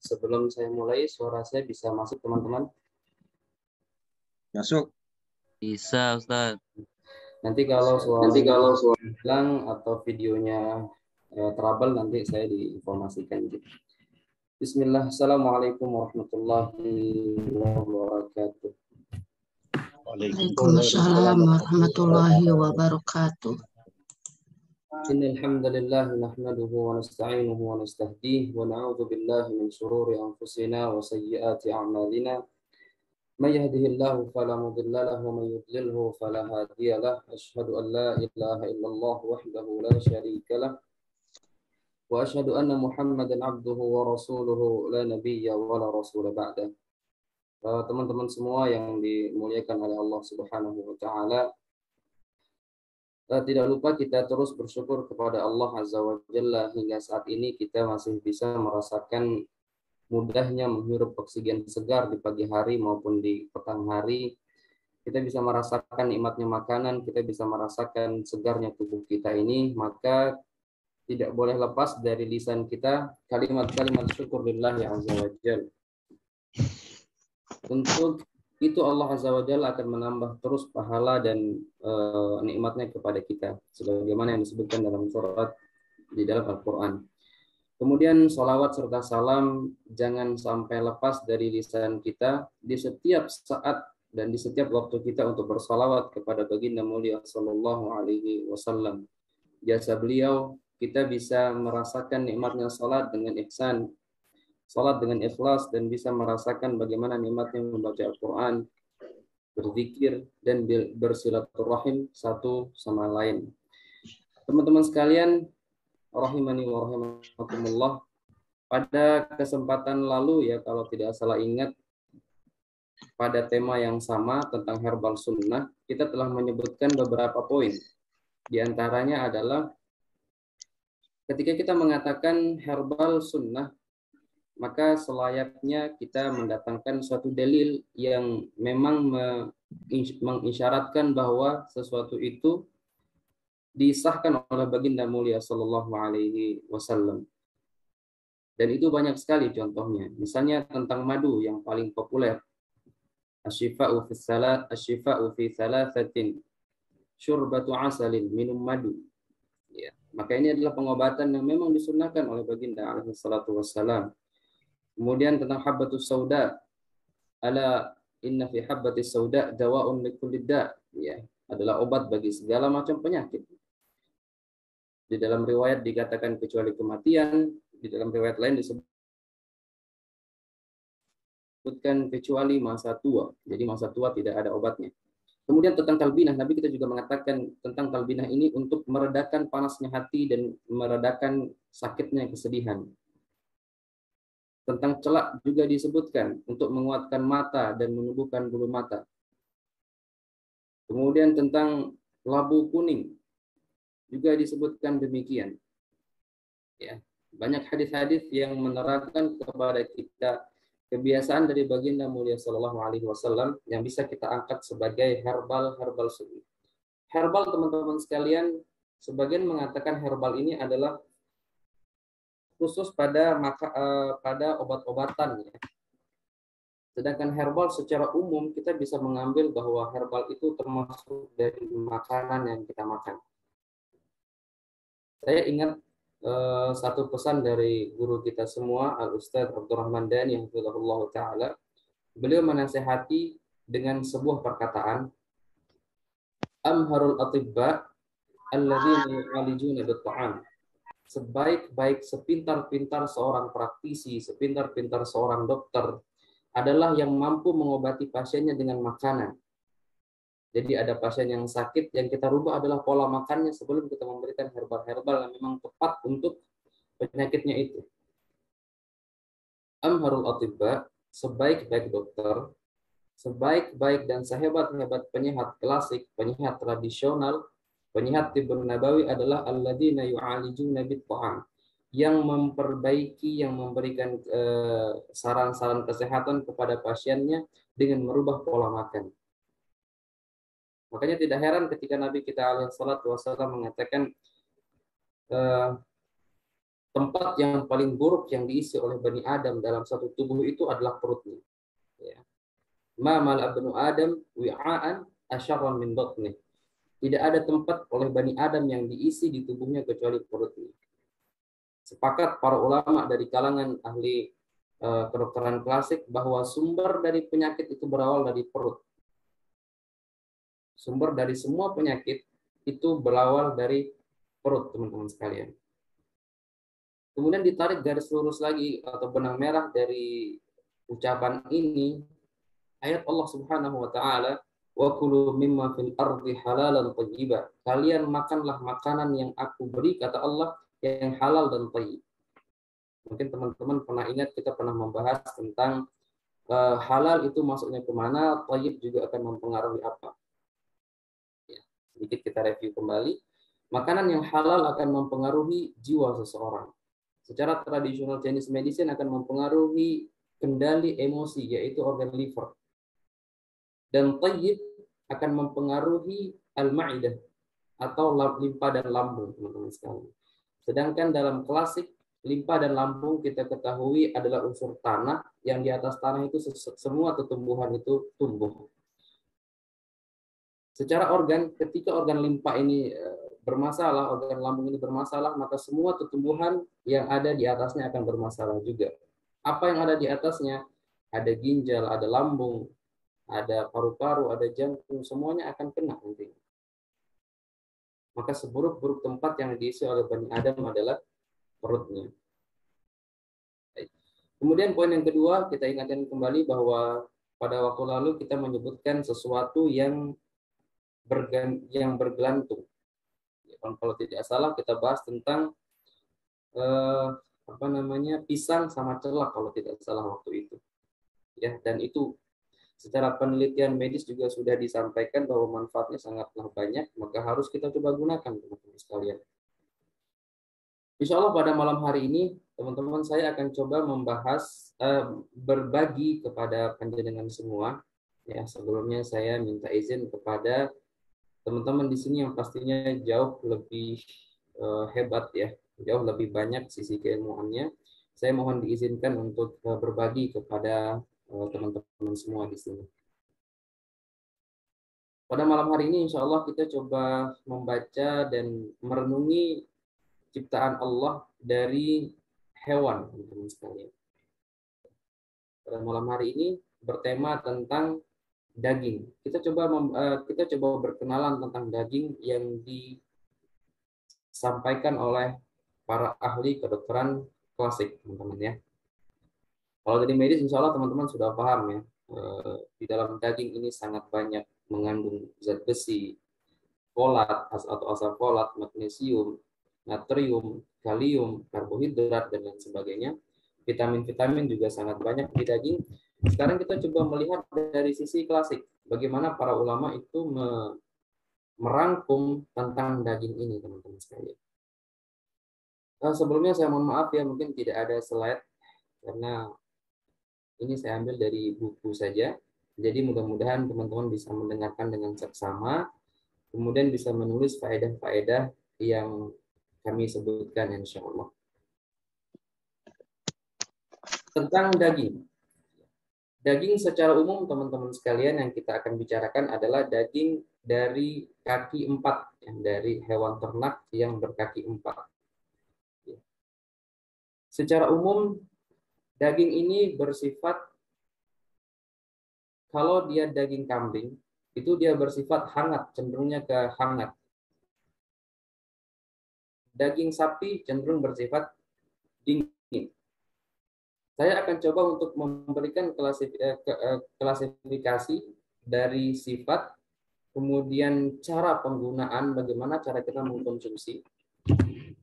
Sebelum saya mulai, suara saya bisa masuk teman-teman? Masuk. Bisa, Ustaz. Nanti kalau suara hilang atau videonya trouble, nanti saya diinformasikan. Bismillah, Assalamualaikum warahmatullahi wabarakatuh. Waalaikumsalam warahmatullahi wabarakatuh. Innal hamdalillah nahmaduhu wa nasta'inuhu wa nastahdihi wa na'udzu billahi min shururi anfusina wa sayyiati a'malina. May yahdihillahu fala mudilla lahu wa may yudlilhu fala hadiya lahu. Asyhadu an la ilaha illallah wahdahu la syarika lahu wa asyhadu anna Muhammadan abduhu wa rasuluhu la nabiyya wa la rasula ba'da. Teman-teman semua yang dimuliakan oleh Allah Subhanahu wa taala, tidak lupa kita terus bersyukur kepada Allah Azza wa Jalla hingga saat ini kita masih bisa merasakan mudahnya menghirup oksigen segar di pagi hari maupun di petang hari. Kita bisa merasakan nikmatnya makanan, kita bisa merasakan segarnya tubuh kita ini, maka tidak boleh lepas dari lisan kita kalimat-kalimat syukur lillahi Azza wa Jalla. Untuk itu Allah Azza wa Jalla akan menambah terus pahala dan nikmatnya kepada kita sebagaimana yang disebutkan dalam surat di dalam Al-Qur'an. Kemudian sholawat serta salam jangan sampai lepas dari lisan kita di setiap saat dan di setiap waktu kita untuk bersalawat kepada baginda mulia sallallahu alaihi wasallam. Jasa beliau kita bisa merasakan nikmatnya salat dengan ihsan, salat dengan ikhlas, dan bisa merasakan bagaimana nikmatnya membaca Al-Quran, berzikir, dan bersilaturahim satu sama lain. Teman-teman sekalian, rahimani wa rahimakumullah, pada kesempatan lalu ya, kalau tidak salah ingat, pada tema yang sama tentang herbal sunnah, kita telah menyebutkan beberapa poin. Di antaranya adalah ketika kita mengatakan herbal sunnah, maka selayaknya kita mendatangkan suatu dalil yang memang mengisyaratkan bahwa sesuatu itu disahkan oleh baginda mulia sallallahu alaihi wasallam. Dan itu banyak sekali contohnya. Misalnya tentang madu yang paling populer. Asyifa'u fi thalathatin. Syurbatu asalin, minum madu. Ya, maka ini adalah pengobatan yang memang disunnahkan oleh baginda alaihi salatu wassalam. Kemudian tentang habbatus sauda. Ala inna fi habbatis sauda dawa'un likulli da'. Ya, adalah obat bagi segala macam penyakit. Di dalam riwayat dikatakan kecuali kematian, di dalam riwayat lain disebutkan kecuali masa tua. Jadi masa tua tidak ada obatnya. Kemudian tentang talbinah, Nabi kita juga mengatakan tentang talbinah ini untuk meredakan panasnya hati dan meredakan sakitnya kesedihan. Tentang celak juga disebutkan untuk menguatkan mata dan menumbuhkan bulu mata. Kemudian tentang labu kuning juga disebutkan demikian. Ya, banyak hadis-hadis yang menerangkan kepada kita kebiasaan dari baginda mulia sallallahu alaihi wasallam yang bisa kita angkat sebagai herbal sunnah. Herbal, teman-teman sekalian, sebagian mengatakan herbal ini adalah khusus pada obat-obatan ya. Sedangkan herbal secara umum kita bisa mengambil bahwa herbal itu termasuk dari makanan yang kita makan. Saya ingat satu pesan dari guru kita semua, Al-Ustadz Abdurrahman Dani hafizahullah ta'ala. Beliau menasihati dengan sebuah perkataan, amharul atibba alladzina yu'alijuna bit-ta'am. Sebaik-baik, sepintar-pintar seorang praktisi, sepintar-pintar seorang dokter adalah yang mampu mengobati pasiennya dengan makanan. Jadi ada pasien yang sakit, yang kita rubah adalah pola makannya sebelum kita memberikan herbal-herbal yang memang tepat untuk penyakitnya itu. Amharul atibba, sebaik-baik dokter, sebaik-baik dan sehebat-hebat penyehat klasik, penyehat tradisional, penyehat tibbun nabawi adalah alladzina yu'alijuna bit-ta'am, yang memperbaiki, yang memberikan saran-saran kesehatan kepada pasiennya dengan merubah pola makan. Makanya tidak heran ketika Nabi kita alaihi salatu wasallam mengatakan tempat yang paling buruk yang diisi oleh Bani Adam dalam satu tubuh itu adalah perutnya. Ya. Ma mal'a banu Adam wi'aan asyarran min batnih. Tidak ada tempat oleh Bani Adam yang diisi di tubuhnya kecuali perutnya. Sepakat para ulama dari kalangan ahli kedokteran klasik bahwa sumber dari penyakit itu berawal dari perut. Sumber dari semua penyakit itu berawal dari perut, teman-teman sekalian. Kemudian ditarik garis lurus lagi atau benang merah dari ucapan ini, ayat Allah Subhanahu wa taala, wa kulu mimma fil ardi halalan thayyiba. Kalian makanlah makanan yang aku beri, kata Allah, yang halal dan thayyib. Mungkin teman-teman pernah ingat kita pernah membahas tentang halal itu masuknya kemana, thayyib juga akan mempengaruhi apa. Ya, sedikit kita review kembali. Makanan yang halal akan mempengaruhi jiwa seseorang. Secara tradisional Chinese medicine akan mempengaruhi kendali emosi, yaitu organ liver. Dan thayyib akan mempengaruhi al-ma'idah atau limpa dan lambung, teman-teman sekalian. Sedangkan dalam klasik, limpa dan lambung kita ketahui adalah unsur tanah, yang di atas tanah itu semua tumbuhan itu tumbuh. Secara organ, ketika organ limpa ini bermasalah, organ lambung ini bermasalah, maka semua tumbuhan yang ada di atasnya akan bermasalah juga. Apa yang ada di atasnya? Ada ginjal, ada lambung, ada paru-paru, ada jantung, semuanya akan kena nanti. Maka seburuk-buruk tempat yang diisi oleh Bani Adam adalah perutnya. Kemudian poin yang kedua, kita ingatkan kembali bahwa pada waktu lalu kita menyebutkan sesuatu yang bergelantung. Kalau tidak salah kita bahas tentang pisang sama celak kalau tidak salah waktu itu. Ya, dan itu secara penelitian medis juga sudah disampaikan bahwa manfaatnya sangatlah banyak, maka harus kita coba gunakan, teman-teman sekalian. Insya Allah pada malam hari ini, teman-teman, saya akan coba membahas, berbagi kepada panjenengan semua. Ya, sebelumnya saya minta izin kepada teman-teman di sini yang pastinya jauh lebih hebat ya, jauh lebih banyak sisi keilmuannya. Saya mohon diizinkan untuk berbagi kepada teman-teman semua di sini. Pada malam hari ini insya Allah kita coba membaca dan merenungi ciptaan Allah dari hewan, teman-teman sekalian. Pada malam hari ini bertema tentang daging. Kita coba berkenalan tentang daging yang disampaikan oleh para ahli kedokteran klasik, teman-teman ya. Kalau dari medis, insya Allah teman-teman sudah paham ya. Di dalam daging ini sangat banyak mengandung zat besi, folat atau asam folat, magnesium, natrium, kalium, karbohidrat dan lain sebagainya. Vitamin-vitamin juga sangat banyak di daging. Sekarang kita coba melihat dari sisi klasik, bagaimana para ulama itu merangkum tentang daging ini, teman-teman sekalian. Sebelumnya saya mohon maaf ya, mungkin tidak ada slide, karena ini saya ambil dari buku saja. Jadi mudah-mudahan teman-teman bisa mendengarkan dengan seksama, kemudian bisa menulis faedah-faedah yang kami sebutkan insya Allah. Tentang daging. Daging secara umum teman-teman sekalian yang kita akan bicarakan adalah daging dari kaki 4, dari hewan ternak yang berkaki 4. Secara umum daging ini bersifat, kalau dia daging kambing itu dia bersifat hangat, cenderungnya ke hangat. Daging sapi cenderung bersifat dingin. Saya akan coba untuk memberikan klasifikasi dari sifat, kemudian cara penggunaan, bagaimana cara kita mengkonsumsi,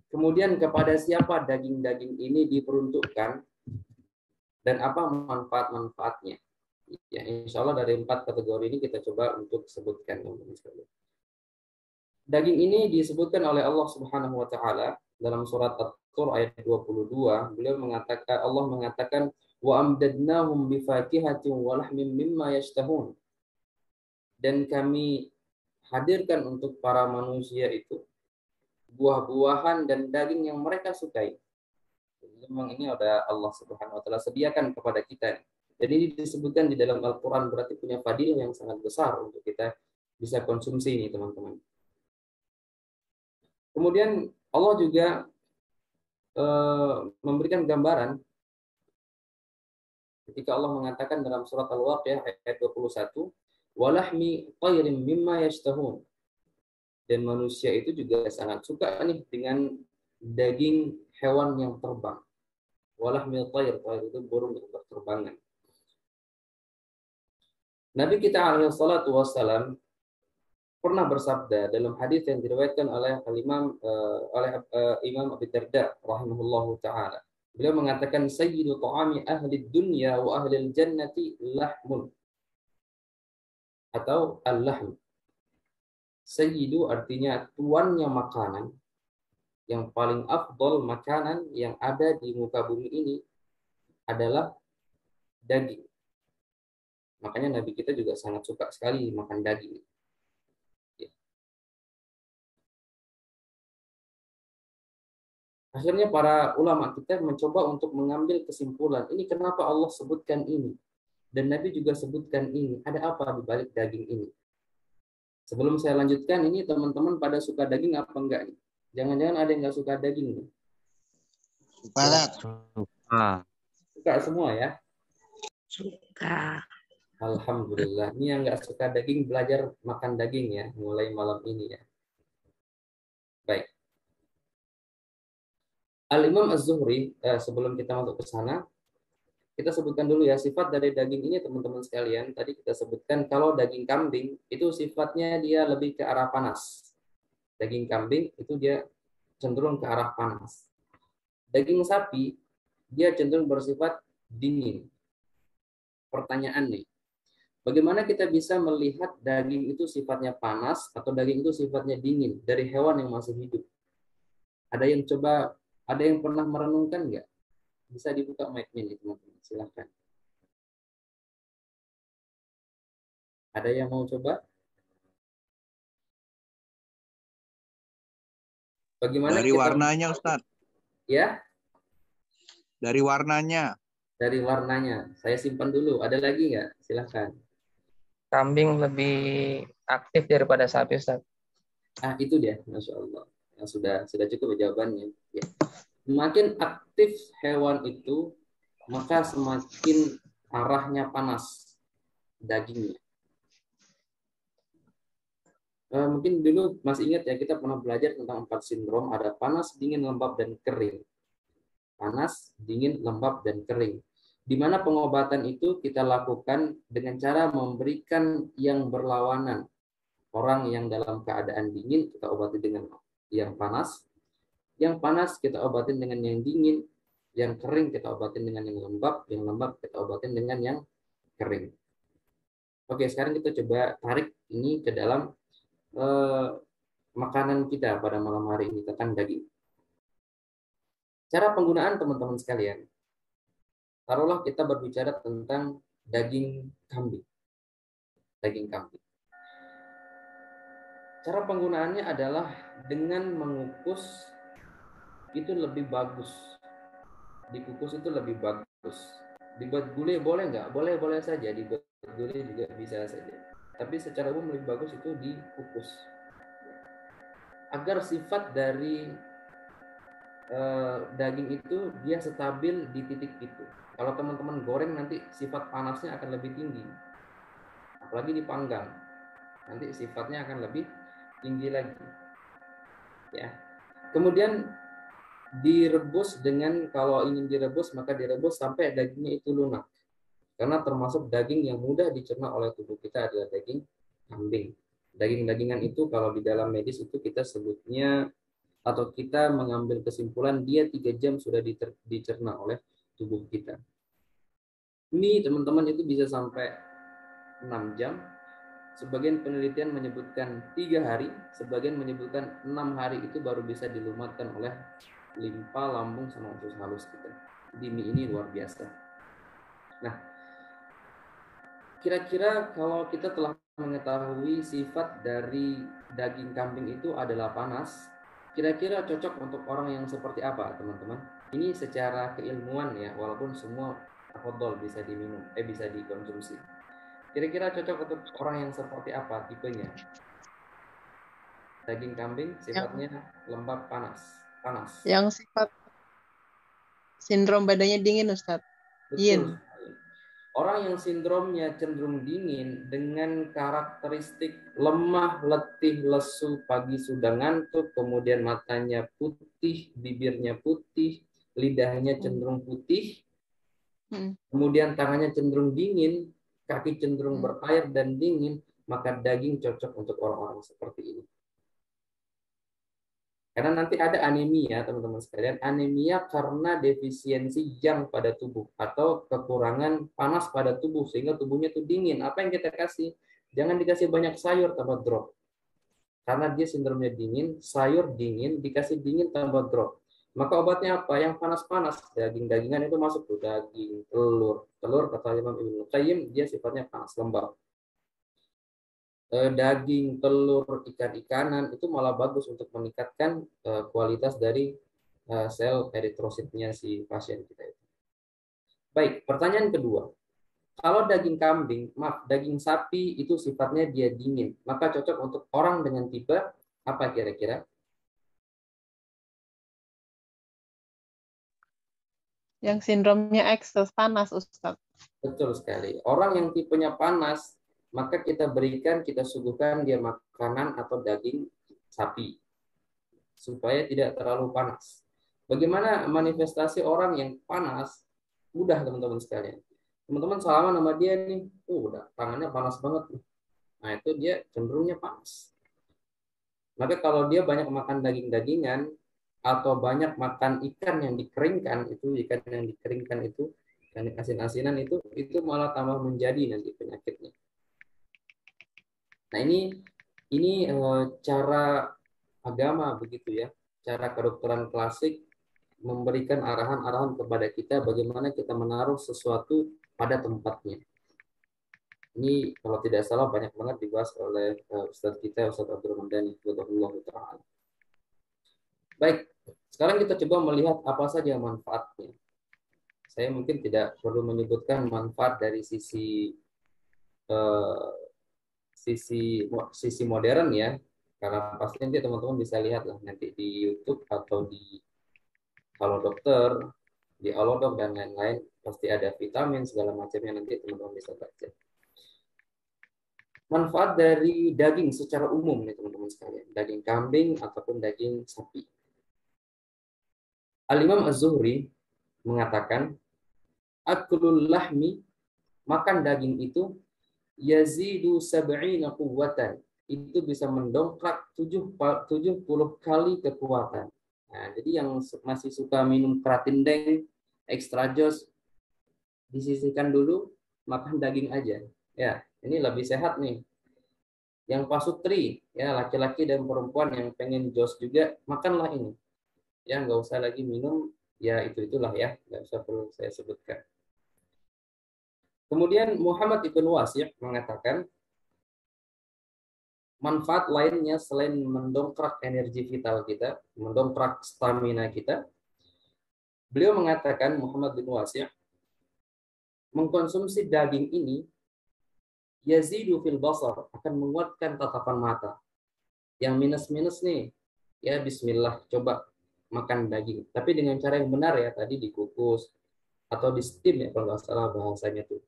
kemudian kepada siapa daging-daging ini diperuntukkan, dan apa manfaat-manfaatnya. Ya, insya Allah dari 4 kategori ini kita coba untuk sebutkan. Daging ini disebutkan oleh Allah Subhanahu wa taala dalam surat At-Tur ayat 22. Allah mengatakan wa amdadnahum bifakihatin wa lahmin mimma yashtahun. Dan kami hadirkan untuk para manusia itu buah-buahan dan daging yang mereka sukai. Memang ini ada Allah Subhanahu wa taala sediakan kepada kita. Jadi ini disebutkan di dalam Al-Qur'an, berarti punya fadilah yang sangat besar untuk kita bisa konsumsi ini, teman-teman. Kemudian Allah juga memberikan gambaran ketika Allah mengatakan dalam surat Al-Waqiah ayat 21, walahmi tayrin mimma yashtahun. Dan manusia itu juga sangat suka nih dengan daging hewan yang terbang. Walahmi tayr, tayr itu burung yang berterbangan. Nabi kita alaihi salatu wassalam pernah bersabda dalam hadis yang diriwayatkan oleh Imam Abu Darda rahimahullahu taala. Beliau mengatakan sayyidu ta'ami ahli dunya wa ahli jannati lahmun, atau al-lahm. Sayyidu artinya tuannya makanan, yang paling afdol makanan yang ada di muka bumi ini adalah daging. Makanya Nabi kita juga sangat suka sekali makan daging. Akhirnya para ulama kita mencoba untuk mengambil kesimpulan, ini kenapa Allah sebutkan ini? Dan Nabi juga sebutkan ini. Ada apa di balik daging ini? Sebelum saya lanjutkan, ini teman-teman pada suka daging apa enggak? Jangan-jangan ada yang nggak suka daging? Suka. Suka semua ya? Suka. Alhamdulillah. Ini yang nggak suka daging belajar makan daging ya, mulai malam ini ya. Baik. Al-Imam Az-Zuhri, sebelum kita masuk ke sana, kita sebutkan dulu ya sifat dari daging ini, teman-teman sekalian. Tadi kita sebutkan kalau daging kambing itu sifatnya dia lebih ke arah panas. Daging kambing itu dia cenderung ke arah panas. Daging sapi dia cenderung bersifat dingin. Pertanyaan nih, bagaimana kita bisa melihat daging itu sifatnya panas atau daging itu sifatnya dingin dari hewan yang masih hidup? Ada yang pernah merenungkan nggak? Bisa dibuka mic-nya nih, teman-teman. Silahkan. Ada yang mau coba? Bagaimana dari kita... warnanya, Ustadz. Ya? Dari warnanya. Dari warnanya. Saya simpan dulu. Ada lagi nggak? Silahkan. Kambing lebih aktif daripada sapi, Ustaz. Itu dia, Masya Allah. Sudah cukup jawabannya. Ya. Semakin aktif hewan itu, maka semakin arahnya panas dagingnya. Mungkin dulu masih ingat ya, kita pernah belajar tentang 4 sindrom. Ada panas, dingin, lembab, dan kering. Panas, dingin, lembab, dan kering. Di mana pengobatan itu kita lakukan dengan cara memberikan yang berlawanan. Orang yang dalam keadaan dingin kita obati dengan yang panas. Yang panas kita obatin dengan yang dingin. Yang kering kita obatin dengan yang lembab. Yang lembab kita obatin dengan yang kering. Oke, sekarang kita coba tarik ini ke dalam makanan kita pada malam hari ini tentang daging. Cara penggunaan teman-teman sekalian. Taruhlah kita berbicara tentang daging kambing. Daging kambing. Cara penggunaannya adalah dengan mengukus itu lebih bagus. Dikukus itu lebih bagus. Dibuat gulai boleh nggak? Boleh saja. Dibuat gulai juga bisa saja. Tapi secara umum lebih bagus itu dikukus. Agar sifat dari daging itu dia stabil di titik itu. Kalau teman-teman goreng nanti sifat panasnya akan lebih tinggi. Apalagi dipanggang. Nanti sifatnya akan lebih tinggi lagi. Ya. Kemudian direbus kalau ingin direbus maka direbus sampai dagingnya itu lunak. Karena termasuk daging yang mudah dicerna oleh tubuh kita adalah daging kambing. Daging-dagingan itu kalau di dalam medis itu kita sebutnya atau kita mengambil kesimpulan dia 3 jam sudah dicerna oleh tubuh kita. Ini teman-teman itu bisa sampai 6 jam. Sebagian penelitian menyebutkan 3 hari, sebagian menyebutkan 6 hari itu baru bisa dilumatkan oleh limpa, lambung, sama usus halus kita. Jadi mie ini luar biasa. Nah, kira-kira kalau kita telah mengetahui sifat dari daging kambing itu adalah panas, Kira-kira cocok untuk orang yang seperti apa, teman-teman? Ini secara keilmuan ya, walaupun semua afdol bisa diminum, bisa dikonsumsi. Kira-kira cocok untuk orang yang seperti apa tipenya? Daging kambing Yang sifatnya lembab panas. yang sifat sindrom badannya dingin, Ustadz. Betul. Yin. Orang yang sindromnya cenderung dingin dengan karakteristik lemah, letih, lesu, pagi sudah ngantuk, kemudian matanya putih, bibirnya putih, lidahnya cenderung putih, kemudian tangannya cenderung dingin, kaki cenderung berair dan dingin, maka daging cocok untuk orang-orang seperti ini. Karena nanti ada anemia, teman-teman sekalian. Anemia karena defisiensi yang pada tubuh atau kekurangan panas pada tubuh sehingga tubuhnya itu dingin. Apa yang kita kasih? Jangan dikasih banyak sayur tambah drop. Karena dia sindromnya dingin, sayur dingin, dikasih dingin tambah drop. Maka obatnya apa? Yang panas-panas, daging-dagingan itu masuk tuh, daging, telur. Telur kata Imam Ibnu Qayyim dia sifatnya panas, lembab. Daging, telur, ikan-ikanan itu malah bagus untuk meningkatkan kualitas dari sel eritrositnya si pasien kita itu. Baik, pertanyaan kedua. Kalau daging kambing, daging sapi itu sifatnya dia dingin, maka cocok untuk orang dengan tipe apa kira-kira? Yang sindromnya ekses panas, Ustadz. Betul sekali. Orang yang tipenya panas, maka kita suguhkan dia makanan atau daging sapi supaya tidak terlalu panas. Bagaimana manifestasi orang yang panas? Mudah, teman-teman sekalian. Teman-teman salaman sama dia nih, udah tangannya panas banget. Nah, itu dia cenderungnya panas. Maka kalau dia banyak makan daging-dagingan atau banyak makan ikan yang dikeringkan, ikan asin-asinan itu malah tambah menjadi nanti penyakitnya. Nah, ini cara agama begitu ya, cara kedokteran klasik memberikan arahan-arahan kepada kita bagaimana kita menaruh sesuatu pada tempatnya. Ini kalau tidak salah banyak banget dibahas oleh Ustadz kita, Ustadz Abdul Ramdhani, Ta'ala. Baik, sekarang kita coba melihat apa saja manfaatnya. Saya mungkin tidak perlu menyebutkan manfaat dari sisi modern ya, karena pasti nanti teman-teman bisa lihat lah nanti di YouTube atau di Halo Dokter, di Halodoc dan lain-lain, pasti ada vitamin segala macamnya, nanti teman-teman bisa baca. Manfaat dari daging secara umum nih teman-teman sekalian, daging kambing ataupun daging sapi. Al-Imam Az-Zuhri mengatakan, aklul lahmi, makan daging itu yazidu sab'ina quwwatan, itu bisa mendongkrak 70 kali kekuatan. Nah, jadi yang masih suka minum keratin deng, extra jos, disisihkan dulu, makan daging aja. Ya, ini lebih sehat nih. Yang pasutri, ya laki-laki dan perempuan yang pengen jos juga, makanlah ini. Ya, nggak usah lagi minum, ya itulah ya, nggak usah perlu saya sebutkan. Kemudian Muhammad Ibn Wasi' mengatakan, manfaat lainnya selain mendongkrak energi vital kita, mendongkrak stamina kita, beliau mengatakan, Muhammad bin Wasi', mengkonsumsi daging ini yazidu fil basar, akan menguatkan tatapan mata. Yang minus-minus nih, ya bismillah, coba makan daging. Tapi dengan cara yang benar ya, tadi dikukus atau di steam ya kalau nggak salah bahasanya tuh.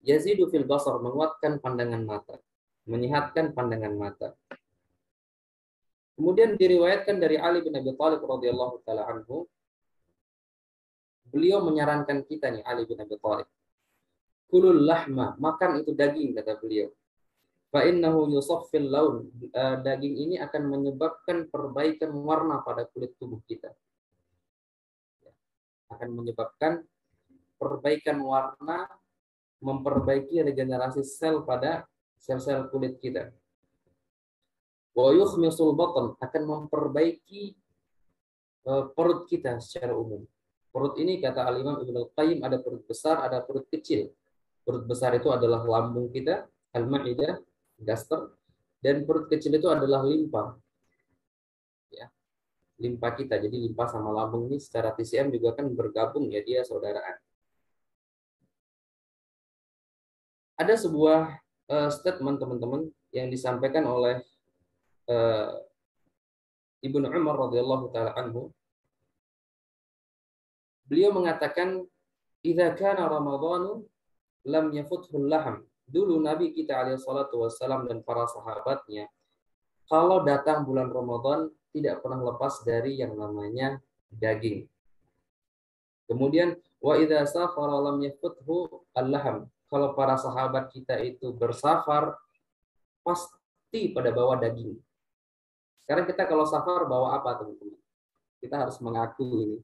Yazidu fil basar, menguatkan pandangan mata, menyehatkan pandangan mata. Kemudian diriwayatkan dari Ali bin Abi Thalib radhiyallahu taala anhu, beliau menyarankan kita nih, Ali bin Abi Thalib, kulul lahma, makan itu daging, kata beliau. Fa innahu yusaffil laun, daging ini akan menyebabkan perbaikan warna pada kulit tubuh kita. Akan menyebabkan perbaikan warna, memperbaiki regenerasi sel pada sel-sel kulit kita. Wa yukhmisul batn, akan memperbaiki perut kita secara umum. Perut ini kata Al-Imam Ibnu Qayyim ada perut besar, ada perut kecil. Perut besar itu adalah lambung kita, al-ma'idah, gaster, dan perut kecil itu adalah limpa. limpa kita. Jadi limpa sama lambung ini secara TCM juga kan bergabung ya, dia saudaraan. Ada sebuah statement teman-teman yang disampaikan oleh Ibnu Umar radhiyallahu taala anhu. Beliau mengatakan, "Idza kana Ramadhanu lam yafuthul laham." Dulu Nabi kita alaihi salatu wassalam dan para sahabatnya, kalau datang bulan Ramadan tidak pernah lepas dari yang namanya daging. Kemudian wa idza safara lam yafuthu al-laham. Kalau para sahabat kita itu bersafar pasti pada bawa daging. Sekarang kita kalau safar bawa apa, teman-teman? Kita harus mengaku ini.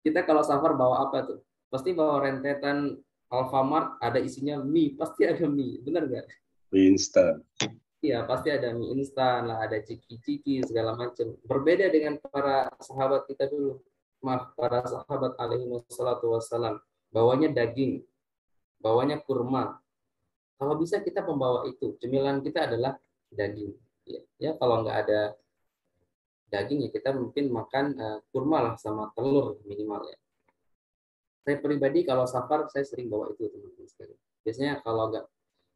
Kita kalau safar bawa apa tuh? Pasti bawa rentetan Alfamart, ada isinya mie, pasti ada mie, benar nggak? Mie instan. Iya, pasti ada mie instan lah, ada ciki-ciki segala macam. Berbeda dengan para sahabat kita dulu. Maaf, para sahabat alaihi wassalatu wassalam. Bawanya daging, bawanya kurma. Kalau bisa kita membawa itu. Cemilan kita adalah daging. Ya, kalau nggak ada daging ya kita mungkin makan kurma lah sama telur minimal ya. Saya pribadi kalau safar saya sering bawa itu, teman-teman sekalian. Biasanya kalau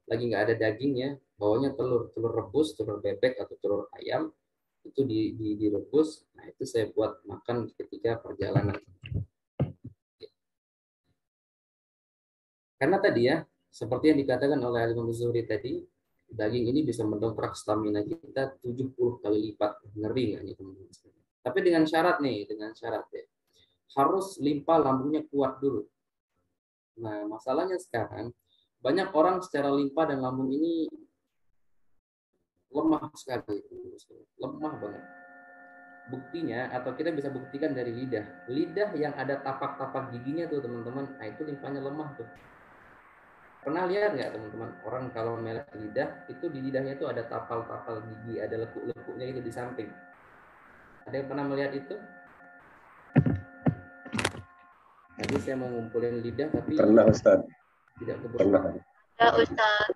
lagi nggak ada dagingnya, bawanya telur rebus, telur bebek atau telur ayam itu direbus. Nah itu saya buat makan ketika perjalanan. Karena tadi ya, seperti yang dikatakan oleh Imam Zuhri tadi, daging ini bisa mendongkrak stamina kita 70 kali lipat. Ngeri nggak nih teman-teman sekalian? Tapi dengan syarat ya. Harus limpa lambungnya kuat dulu. Nah, masalahnya sekarang banyak orang secara limpa dan lambung ini lemah sekali, lemah banget. Buktinya, atau kita bisa buktikan dari lidah. Lidah yang ada tapak-tapak giginya tuh teman-teman, nah itu limpanya lemah tuh. Pernah lihat nggak teman-teman, orang kalau melek lidah, itu di lidahnya itu ada tapal-tapal gigi, ada lekuk-lekuknya itu di samping. Ada yang pernah melihat itu? Jadi saya mau ngumpulin lidah tapi Pernah Ustaz. tidak keburu. Pernah. Ya Ustaz.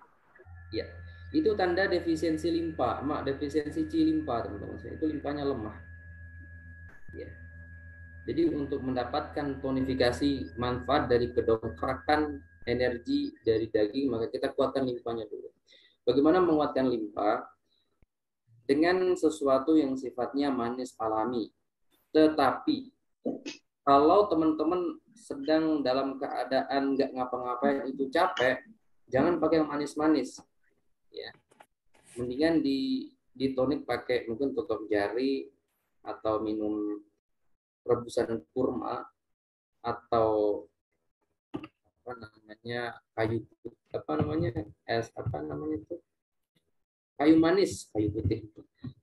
Ya, itu tanda defisiensi limpa, defisiensi C limpa teman-teman. Itu limpanya lemah. Ya. Jadi untuk mendapatkan tonifikasi manfaat dari kedongkrakan energi dari daging, maka kita kuatkan limpanya dulu. Bagaimana menguatkan limpa? Dengan sesuatu yang sifatnya manis alami. Tetapi kalau teman-teman sedang dalam keadaan nggak ngapa-ngapain itu capek, jangan pakai yang manis-manis. Ya. Mendingan ditonik pakai mungkin tutup jari atau minum rebusan kurma atau kayu manis, kayu putih.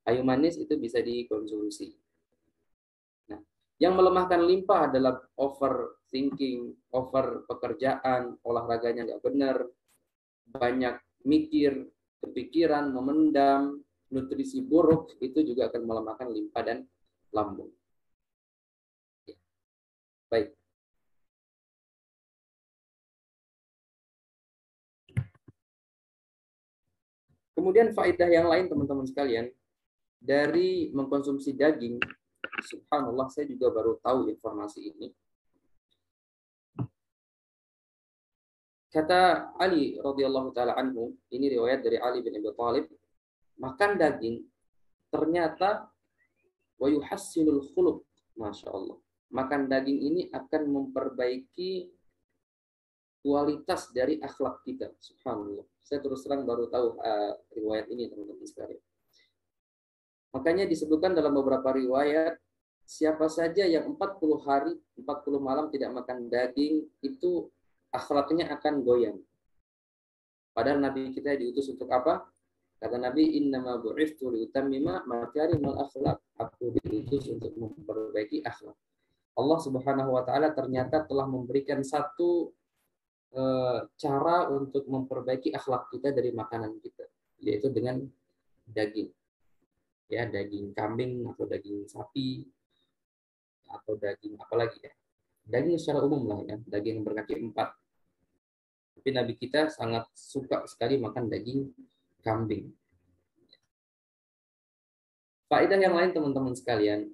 Kayu manis itu bisa dikonsumsi. Nah, yang melemahkan limpa adalah overthinking, over pekerjaan, olahraganya nggak benar, banyak mikir, kepikiran, memendam, nutrisi buruk, itu juga akan melemahkan limpa dan lambung. Baik. Kemudian faedah yang lain teman-teman sekalian, dari mengkonsumsi daging, subhanallah saya juga baru tahu informasi ini. Kata Ali radhiyallahu taala anhu, ini riwayat dari Ali bin Abi Thalib, makan daging ternyata wa yuhassinul khuluq, masya Allah. Makan daging ini akan memperbaiki kualitas dari akhlak kita, subhanallah. Saya terus terang baru tahu riwayat ini teman-teman sekalian. Makanya disebutkan dalam beberapa riwayat, siapa saja yang 40 hari, 40 malam tidak makan daging, itu akhlaknya akan goyang. Padahal Nabi kita diutus untuk apa? Kata Nabi, innama bu'ithtu liutammima makarimal akhlak. Aku diutus untuk memperbaiki akhlak. Allah Subhanahu wa taala ternyata telah memberikan satu cara untuk memperbaiki akhlak kita dari makanan kita, yaitu dengan daging. Ya, daging kambing atau daging sapi atau daging apalagi ya. Daging secara umum lah ya, daging yang berkaki 4. Tapi Nabi kita sangat suka sekali makan daging kambing. Faedah yang lain teman-teman sekalian,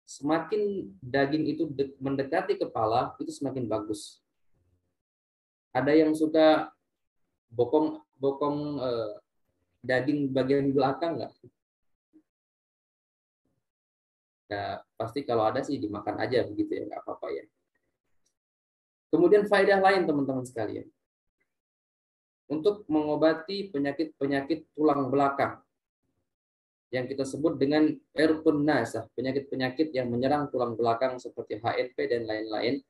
semakin daging itu mendekati kepala, itu semakin bagus. Ada yang suka bokong daging bagian belakang nggak? Ya, pasti kalau ada sih dimakan aja begitu ya, nggak apa-apa ya. Kemudian faedah lain teman-teman sekalian. Untuk mengobati penyakit-penyakit tulang belakang yang kita sebut dengan irqun nasah, penyakit-penyakit yang menyerang tulang belakang seperti HNP dan lain-lain,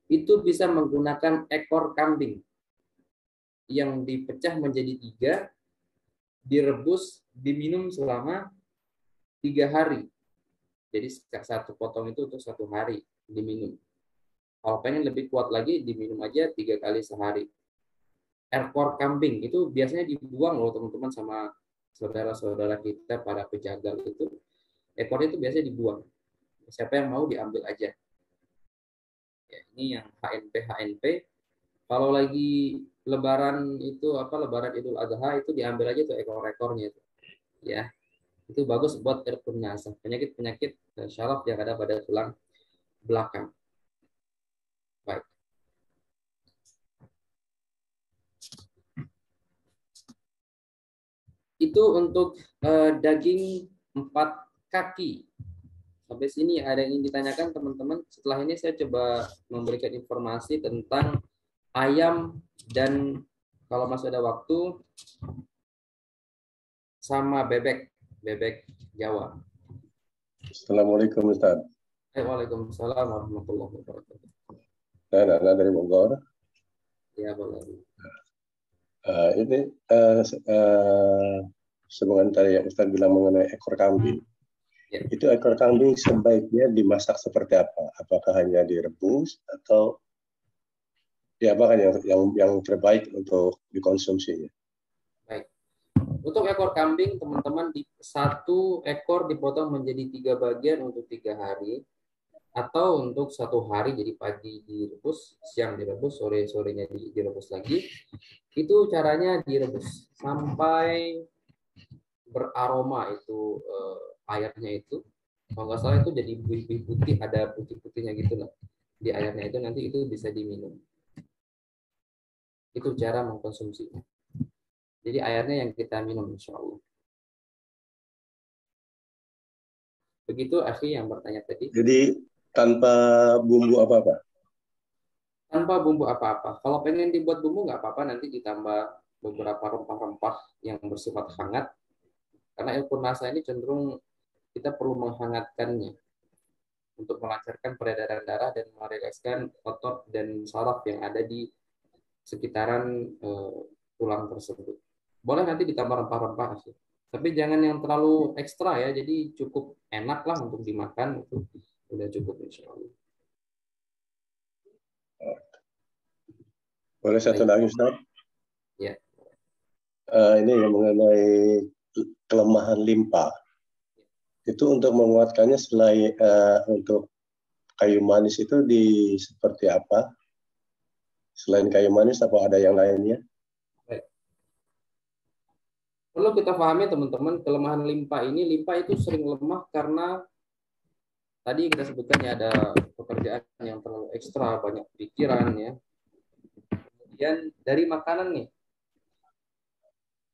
itu bisa menggunakan ekor kambing yang dipecah menjadi 3, direbus, diminum selama 3 hari. Jadi satu potong itu untuk 1 hari diminum. Kalau pengen lebih kuat lagi, diminum aja 3 kali sehari. Ekor kambing itu biasanya dibuang loh teman-teman sama saudara-saudara kita para pejagal itu. Ekornya itu biasanya dibuang. Siapa yang mau diambil aja. Ya, ini yang HNP. Kalau lagi Lebaran itu Lebaran Idul Adha itu diambil aja tuh ekor-ekornya itu. Ya. Itu bagus buat irqun nasah, penyakit-penyakit syaraf yang ada pada tulang belakang. Baik. Itu untuk daging 4 kaki. Sampai sini ada yang ingin ditanyakan teman-teman? Setelah ini saya coba memberikan informasi tentang ayam dan kalau masih ada waktu sama bebek Jawa. Assalamualaikum Ustaz. Waalaikumsalam warahmatullahi wabarakatuh. Saya Nana dari Bogor. Ya, boleh. Ini sebagaimana tadi yang Ustaz bilang mengenai ekor kambing. Ya. Itu ekor kambing sebaiknya dimasak seperti apa? Apakah hanya direbus atau diapakan yang terbaik untuk dikonsumsinya? Baik. Untuk ekor kambing, teman-teman, 1 ekor dipotong menjadi 3 bagian untuk 3 hari, atau untuk 1 hari, jadi pagi direbus, siang direbus, sorenya direbus lagi. Itu caranya direbus sampai beraroma itu airnya itu. Kalau nggak salah itu jadi buih-buih putih, ada putih-putihnya gitu lah di airnya itu, nanti itu bisa diminum. Itu cara mengkonsumsinya. Jadi airnya yang kita minum insya Allah. Begitu akhi yang bertanya tadi. Jadi tanpa bumbu apa-apa? Tanpa bumbu apa-apa. Kalau pengen dibuat bumbu nggak apa-apa, nanti ditambah beberapa rempah-rempah yang bersifat hangat. Karena irqun nasah ini cenderung kita perlu menghangatkannya untuk melancarkan peredaran darah dan merilekskan otot dan saraf yang ada di sekitaran tulang tersebut. Boleh nanti ditambah rempah-rempah sih. Tapi jangan yang terlalu ekstra ya. Jadi cukup enak lah untuk dimakan, itu udah cukup insya Allah. Boleh satu lagi Ustaz? Ya. Ini yang mengenai kelemahan limpa. Itu untuk menguatkannya selain untuk kayu manis itu seperti apa? Selain kayu manis apa ada yang lainnya? Perlu kita pahami teman-teman, kelemahan limpa itu sering lemah karena tadi kita sebutkan ya, ada pekerjaan yang terlalu ekstra, banyak pikiran ya. Kemudian dari makanan nih.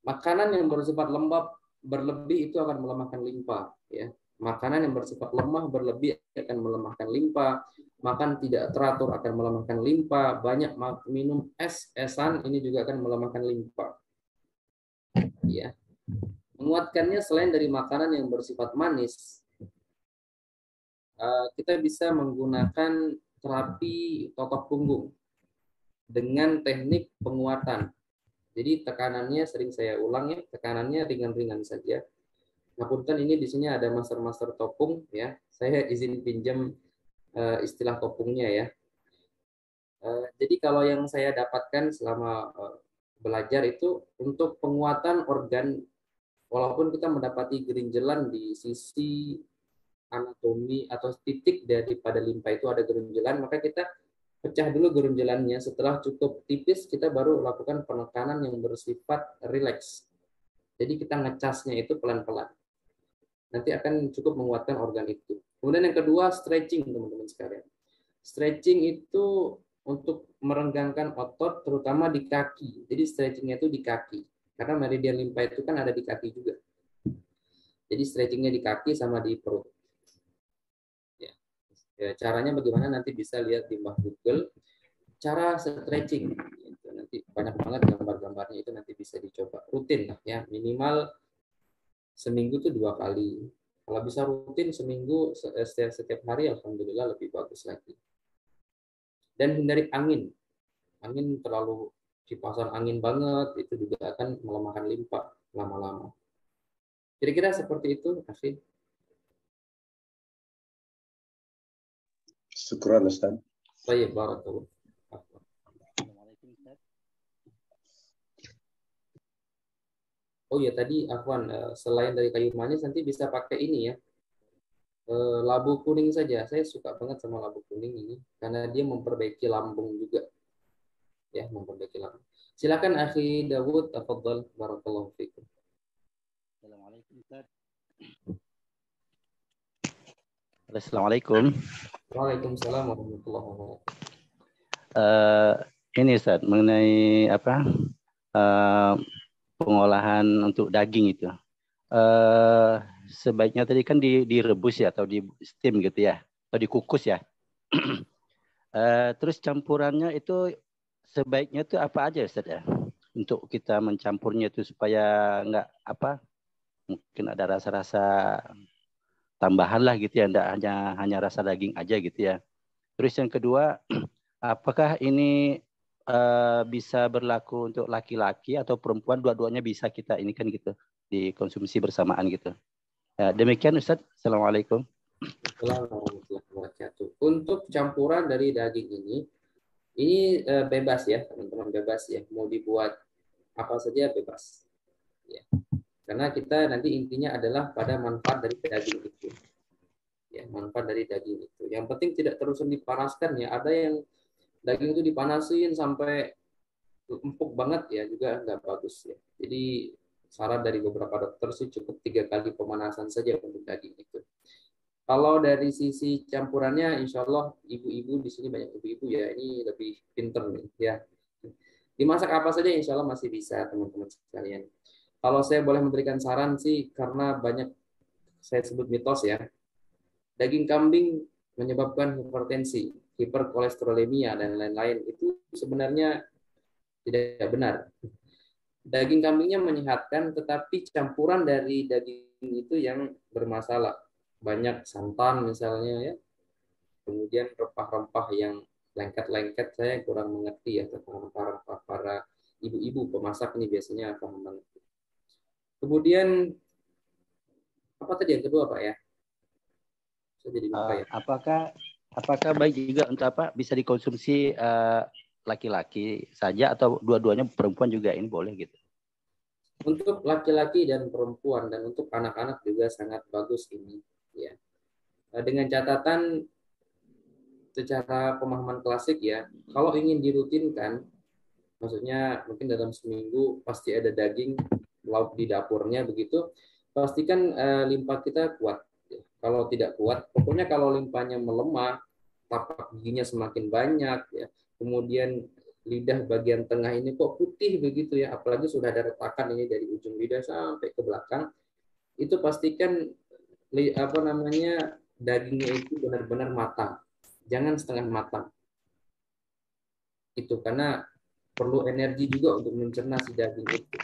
Makanan yang bersifat lembab berlebih itu akan melemahkan limpa ya. Makanan yang bersifat lemah berlebih akan melemahkan limpa. Makan tidak teratur akan melemahkan limpa. Banyak minum esan ini juga akan melemahkan limpa. Ya. Menguatkannya selain dari makanan yang bersifat manis, kita bisa menggunakan terapi totok punggung dengan teknik penguatan. Jadi tekanannya sering saya ulang ya, tekanannya ringan-ringan saja. Ngapunten ini di sini ada master topung ya. Saya izin pinjam istilah topungnya ya. Jadi kalau yang saya dapatkan selama belajar itu untuk penguatan organ, walaupun kita mendapati gerinjelan di sisi anatomi atau titik daripada limpa itu ada gerinjelan, maka kita pecah dulu gerinjelannya. Setelah cukup tipis, kita baru lakukan penekanan yang bersifat rileks. Jadi kita ngecasnya itu pelan-pelan. Nanti akan cukup menguatkan organ itu. Kemudian yang kedua, stretching, teman-teman sekalian. Stretching itu untuk merenggangkan otot, terutama di kaki. Jadi stretchingnya itu di kaki. Karena meridian limpa itu kan ada di kaki juga. Jadi stretchingnya di kaki sama di perut. Ya. Caranya bagaimana nanti bisa lihat di Mbah Google. Cara stretching. Itu nanti banyak banget gambar-gambarnya, itu nanti bisa dicoba. Rutin lah ya, minimal seminggu itu 2 kali. Kalau bisa rutin seminggu setiap hari, alhamdulillah lebih bagus lagi. Dan hindari angin. Angin terlalu kipasan angin banget, itu juga akan melemahkan limpa lama-lama. Kira-kira seperti itu, Afif. Syukran, Ustaz. Baik, barakallahu. Oh ya, tadi Afwan, selain dari kayu manis nanti bisa pakai ini ya, labu kuning saja. Saya suka banget sama labu kuning ini karena dia memperbaiki lambung juga. Ya, memperbaiki lambung. Silakan Akhi Dawud, tafadhal, barakallahu fikum. Assalamualaikum Ustaz. Assalamualaikum. Waalaikumsalam warahmatullahi wabarakatuh. Ini Ustaz, mengenai apa? Pengolahan untuk daging itu. Sebaiknya tadi kan direbus ya, atau di steam gitu ya, atau dikukus ya. Terus campurannya itu sebaiknya itu apa aja Ustaz ya? Untuk kita mencampurnya itu supaya enggak apa? Mungkin ada rasa-rasa tambahan lah gitu ya, enggak hanya rasa daging aja gitu ya. Terus yang kedua, apakah ini bisa berlaku untuk laki-laki atau perempuan, dua-duanya bisa kita ini kan gitu dikonsumsi bersamaan gitu. Demikian Ustaz. Assalamualaikum. Assalamualaikum warahmatullahi wabarakatuh. Untuk campuran dari daging ini bebas ya teman-teman, bebas ya, mau dibuat apa saja bebas ya. Karena kita nanti intinya adalah pada manfaat dari daging itu ya, manfaat dari daging itu. Yang penting tidak terus dipanaskan ya. Ada yang daging itu dipanasin sampai empuk banget ya, juga nggak bagus ya. Jadi saran dari beberapa dokter sih cukup 3 kali pemanasan saja untuk daging itu. Kalau dari sisi campurannya, insya Allah ibu-ibu di sini banyak ibu-ibu ya, ini lebih pinter nih ya. Dimasak apa saja insya Allah masih bisa teman-teman sekalian. Kalau saya boleh memberikan saran sih, karena banyak saya sebut mitos ya, daging kambing menyebabkan hipertensi, hiperkolesterolemia dan lain-lain, itu sebenarnya tidak benar. Daging kambingnya menyehatkan, tetapi campuran dari daging itu yang bermasalah. Banyak santan misalnya ya, kemudian rempah-rempah yang lengket-lengket, saya kurang mengerti ya tentang rempah-rempah. Para ibu-ibu pemasak ini biasanya paham banget. Kemudian apa tadi yang kedua Pak ya? Saya jadi lupa ya. Apakah baik juga untuk apa? Bisa dikonsumsi laki-laki saja atau dua-duanya perempuan juga ini boleh gitu? Untuk laki-laki dan perempuan dan untuk anak-anak juga sangat bagus ini ya. Dengan catatan secara pemahaman klasik ya, kalau ingin dirutinkan, maksudnya mungkin dalam seminggu pasti ada daging lauk di dapurnya begitu, pastikan limpa kita kuat. Kalau tidak kuat, pokoknya kalau limpanya melemah, tapak giginya semakin banyak ya, kemudian lidah bagian tengah ini kok putih begitu ya, apalagi sudah ada retakan ini dari ujung lidah sampai ke belakang, itu pastikan dagingnya itu benar-benar matang, jangan setengah matang. Itu karena perlu energi juga untuk mencerna si daging itu,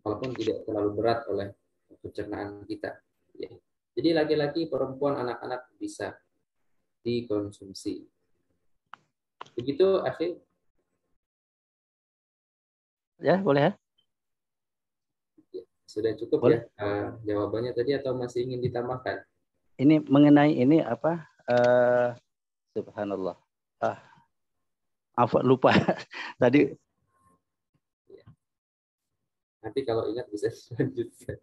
walaupun tidak terlalu berat oleh pencernaan kita. Ya. Jadi laki-laki, perempuan, anak-anak bisa dikonsumsi. Begitu, Afif? Ya, boleh ya? Sudah cukup boleh. Ya jawabannya tadi atau masih ingin ditambahkan? Ini mengenai ini apa? Subhanallah. Lupa tadi. Nanti kalau ingat bisa dilanjutkan.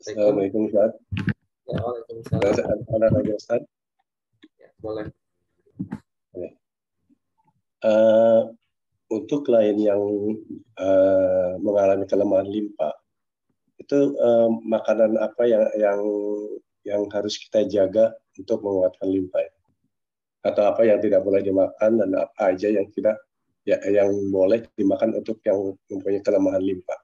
Assalamualaikum Ustaz. Ya, waalaikumsalam. Ada lagi Ustaz? Ya, boleh. Untuk klien yang mengalami kelemahan limpa, itu makanan apa yang harus kita jaga untuk menguatkan limpa? Atau apa yang tidak boleh dimakan dan apa aja yang tidak yang boleh dimakan untuk yang mempunyai kelemahan limpa?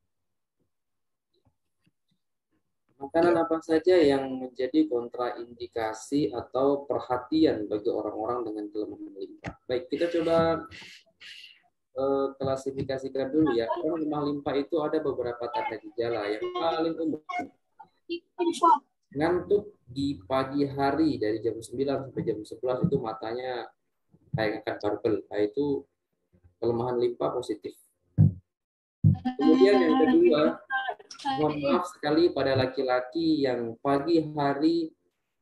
Makanan apa saja yang menjadi kontraindikasi atau perhatian bagi orang-orang dengan kelemahan limpa? Baik, kita coba klasifikasikan dulu ya. Karena lemah limpa itu ada beberapa tanda gejala. Yang paling umum, ngantuk di pagi hari dari jam 9 sampai jam 11 itu matanya kayak ngangkat barbel. Nah, itu kelemahan limpa positif. Kemudian yang kedua, mohon maaf sekali pada laki-laki yang pagi hari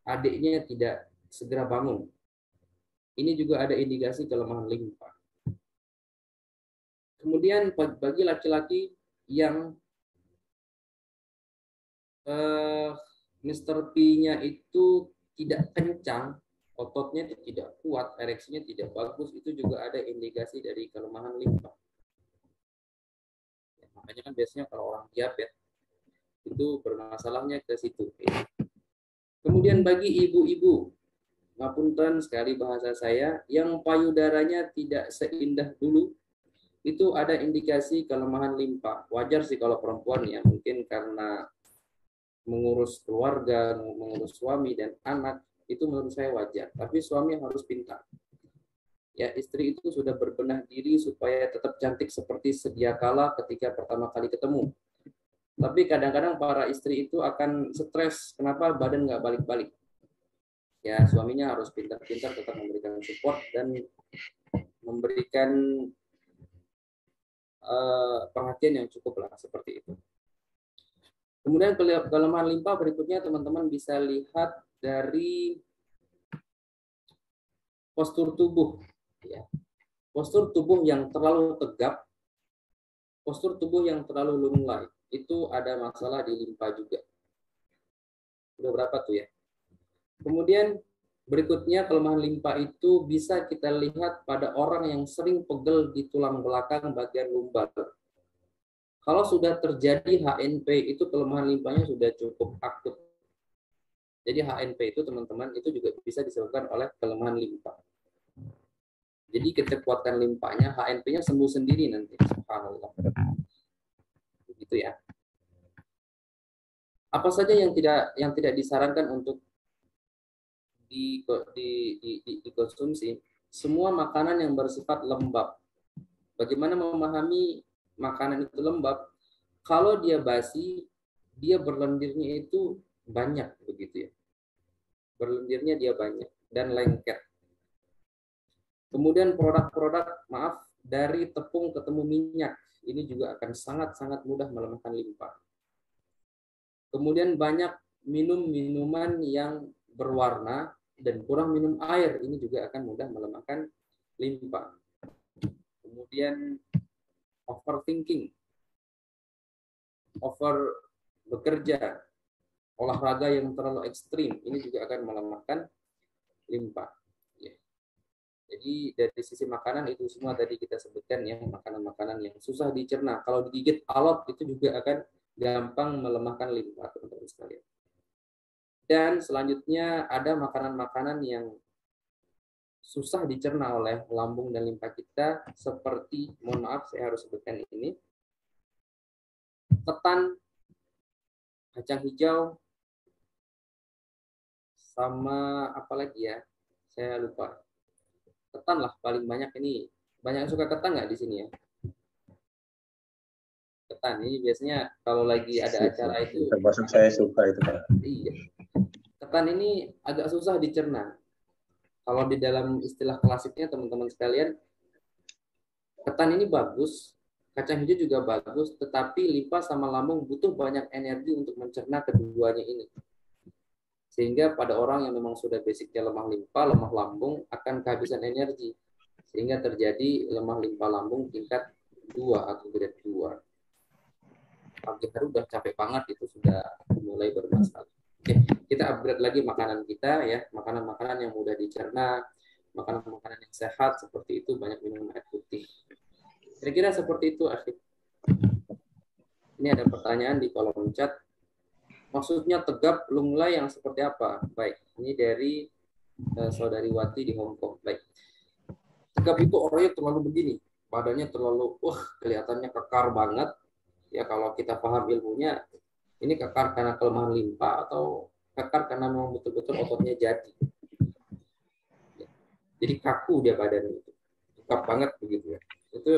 adiknya tidak segera bangun. Ini juga ada indikasi kelemahan limpa. Kemudian bagi laki-laki yang Mr. P-nya itu tidak kencang, ototnya itu tidak kuat, ereksinya tidak bagus, itu juga ada indikasi dari kelemahan limpa. Makanya kan biasanya kalau orang diabetes itu bermasalahnya ke situ. Kemudian bagi ibu-ibu, ngapunten sekali bahasa saya, yang payudaranya tidak seindah dulu, itu ada indikasi kelemahan limpa. Wajar sih kalau perempuan ya, mungkin karena mengurus keluarga, mengurus suami dan anak, itu menurut saya wajar. Tapi suami harus pintar. Ya, istri itu sudah berbenah diri supaya tetap cantik seperti sedia kala ketika pertama kali ketemu. Tapi kadang-kadang para istri itu akan stres, kenapa badan nggak balik-balik. Ya, suaminya harus pintar-pintar tetap memberikan support dan memberikan perhatian yang cukup lah, seperti itu. Kemudian kelemahan limpa berikutnya teman-teman bisa lihat dari postur tubuh. Ya. Postur tubuh yang terlalu tegap, postur tubuh yang terlalu lunglai, itu ada masalah di limpa juga. Udah berapa tuh ya? Kemudian berikutnya kelemahan limpa itu bisa kita lihat pada orang yang sering pegel di tulang belakang bagian lumbar. Kalau sudah terjadi HNP itu kelemahan limpanya sudah cukup akut. Jadi HNP itu teman-teman itu juga bisa disebabkan oleh kelemahan limpa. Jadi kekuatan limpanya, HNP-nya sembuh sendiri nanti. Subhanallah. Begitu ya. Apa saja yang tidak disarankan untuk dikonsumsi? Semua makanan yang bersifat lembab. Bagaimana memahami makanan itu lembab? Kalau dia basi, dia berlendirnya itu banyak, begitu ya. Berlendirnya dia banyak dan lengket. Kemudian produk-produk, dari tepung ketemu minyak, ini juga akan sangat-sangat mudah melemahkan limpa. Kemudian banyak minum minuman yang berwarna dan kurang minum air, ini juga akan mudah melemahkan limpa. Kemudian overthinking, over bekerja, olahraga yang terlalu ekstrim, ini juga akan melemahkan limpa. Jadi dari sisi makanan itu semua tadi kita sebutkan ya, makanan-makanan yang susah dicerna. Kalau digigit alot itu juga akan gampang melemahkan limpa, teman-teman sekalian. Dan selanjutnya ada makanan-makanan yang susah dicerna oleh lambung dan limpa kita, seperti, mohon maaf saya harus sebutkan ini, ketan, kacang hijau, sama apa lagi ya, saya lupa. Ketan lah paling banyak ini. Banyak yang suka ketan nggak di sini ya? Ketan ini biasanya kalau lagi ada acara itu. Termasuk saya suka itu, Pak. Iya. Ketan ini agak susah dicerna. Kalau di dalam istilah klasiknya teman-teman sekalian, ketan ini bagus, kacang hijau juga bagus, tetapi limpa sama lambung butuh banyak energi untuk mencerna keduanya ini. Sehingga pada orang yang memang sudah basicnya lemah limpa, lemah lambung akan kehabisan energi. Sehingga terjadi lemah limpa lambung tingkat 2 atau grade 2. Pagi hari udah capek banget, itu sudah mulai bermasalah. Oke, kita upgrade lagi makanan kita ya, makanan-makanan yang mudah dicerna, makanan-makanan yang sehat seperti itu, banyak minum air putih. Kira-kira seperti itu, Akhir. Ini ada pertanyaan di kolom chat. Maksudnya tegap lunglai yang seperti apa? Baik, ini dari saudari Wati di Hong Kong. Baik. Tegap itu orangnya terlalu begini, badannya terlalu kelihatannya kekar banget. Ya kalau kita paham ilmunya, ini kekar karena kelemahan limpa atau kekar karena memang betul-betul ototnya jadi. Jadi kaku dia badannya itu. Tegap banget begitu ya. Itu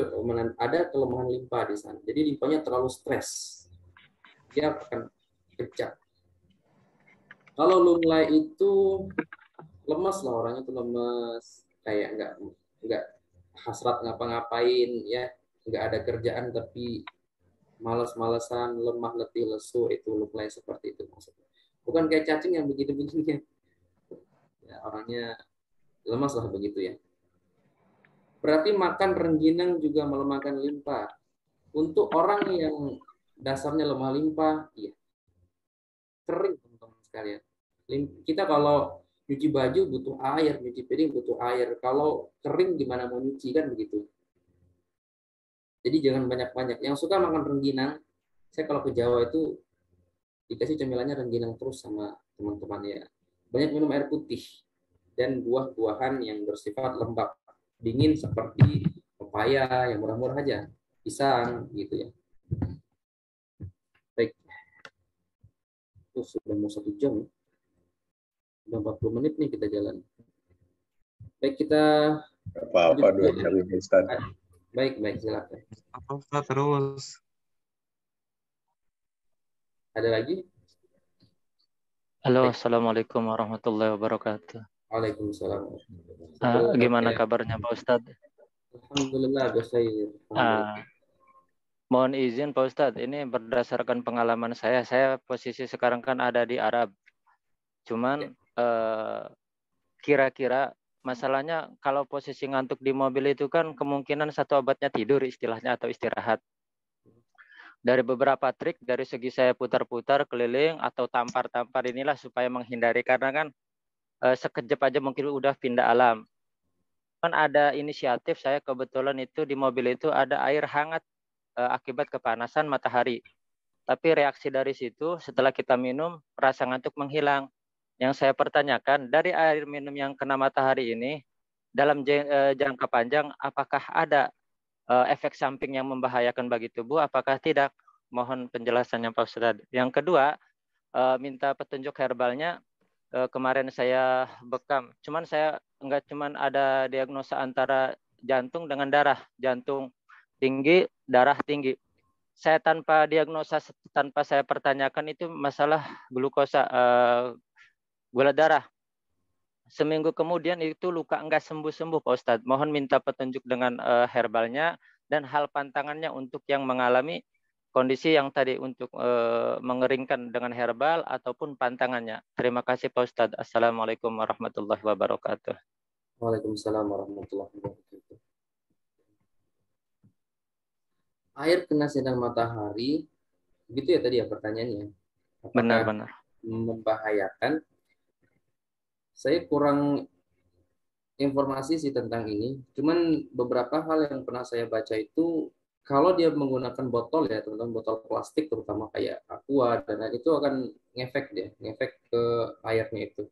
ada kelemahan limpa di sana. Jadi limpanya terlalu stres. Dia akan kejang. Kalau lunglai itu lemas lah, orangnya itu lemas, kayak nggak hasrat ngapa-ngapain ya, nggak ada kerjaan tapi malas-malasan, lemah, letih, lesu, itu lunglai seperti itu maksudnya. Bukan kayak cacing yang begitu-begini ya, orangnya lemas lah begitu ya. Berarti makan rengginang juga melemahkan limpa. Untuk orang yang dasarnya lemah limpa, iya. Kering teman-teman sekalian. Kita kalau nyuci baju butuh air, nyuci piring butuh air. Kalau kering gimana mau nyuci kan begitu. Jadi jangan banyak-banyak. Yang suka makan rengginang, saya kalau ke Jawa itu dikasih cemilannya rengginang terus sama teman-teman ya. Banyak minum air putih dan buah-buahan yang bersifat lembab, dingin seperti pepaya yang murah-murah aja, pisang gitu ya. Baik. Sudah mau 1 jam. Udah 40 menit nih kita jalan. Baik, kita Apa-apa 2 jam ini, Ustaz. Baik, silakan. Apa Ustaz terus? Ada lagi? Halo, Baik. Assalamualaikum warahmatullahi wabarakatuh. Waalaikumsalam. Gimana kabarnya Pak Ustadz? Alhamdulillah, berkhair. Mohon izin Pak Ustadz, ini berdasarkan pengalaman saya posisi sekarang kan ada di Arab. Cuman kira-kira masalahnya kalau posisi ngantuk di mobil itu kan kemungkinan satu obatnya tidur istilahnya atau istirahat. Dari beberapa trik dari segi saya putar-putar keliling atau tampar-tampar inilah supaya menghindari, karena kan sekejap aja mungkin udah pindah alam. Kan ada inisiatif saya kebetulan itu di mobil itu ada air hangat akibat kepanasan matahari. Tapi reaksi dari situ setelah kita minum rasa ngantuk menghilang. Yang saya pertanyakan, dari air minum yang kena matahari ini dalam jangka panjang apakah ada efek samping yang membahayakan bagi tubuh? Apakah tidak? Mohon penjelasannya Pak Ustadz. Yang kedua, minta petunjuk herbalnya. Kemarin saya bekam. Cuman saya enggak cuman ada diagnosa antara jantung dengan darah, jantung tinggi, darah tinggi. Saya tanpa diagnosa, tanpa saya pertanyakan itu masalah glukosa, gula darah. Seminggu kemudian itu luka enggak sembuh-sembuh Pak Ustadz. Mohon minta petunjuk dengan herbalnya dan hal pantangannya untuk yang mengalami kondisi yang tadi untuk mengeringkan dengan herbal ataupun pantangannya. Terima kasih Pak Ustadz. Assalamualaikum warahmatullahi wabarakatuh. Waalaikumsalam warahmatullahi wabarakatuh. Air kena sinar matahari, begitu ya tadi ya pertanyaannya. Benar-benar. Membahayakan? Saya kurang informasi sih tentang ini. Cuman beberapa hal yang pernah saya baca itu, kalau dia menggunakan botol ya, teman-teman, botol plastik terutama kayak aqua dan lain, itu akan ngefek ke airnya itu.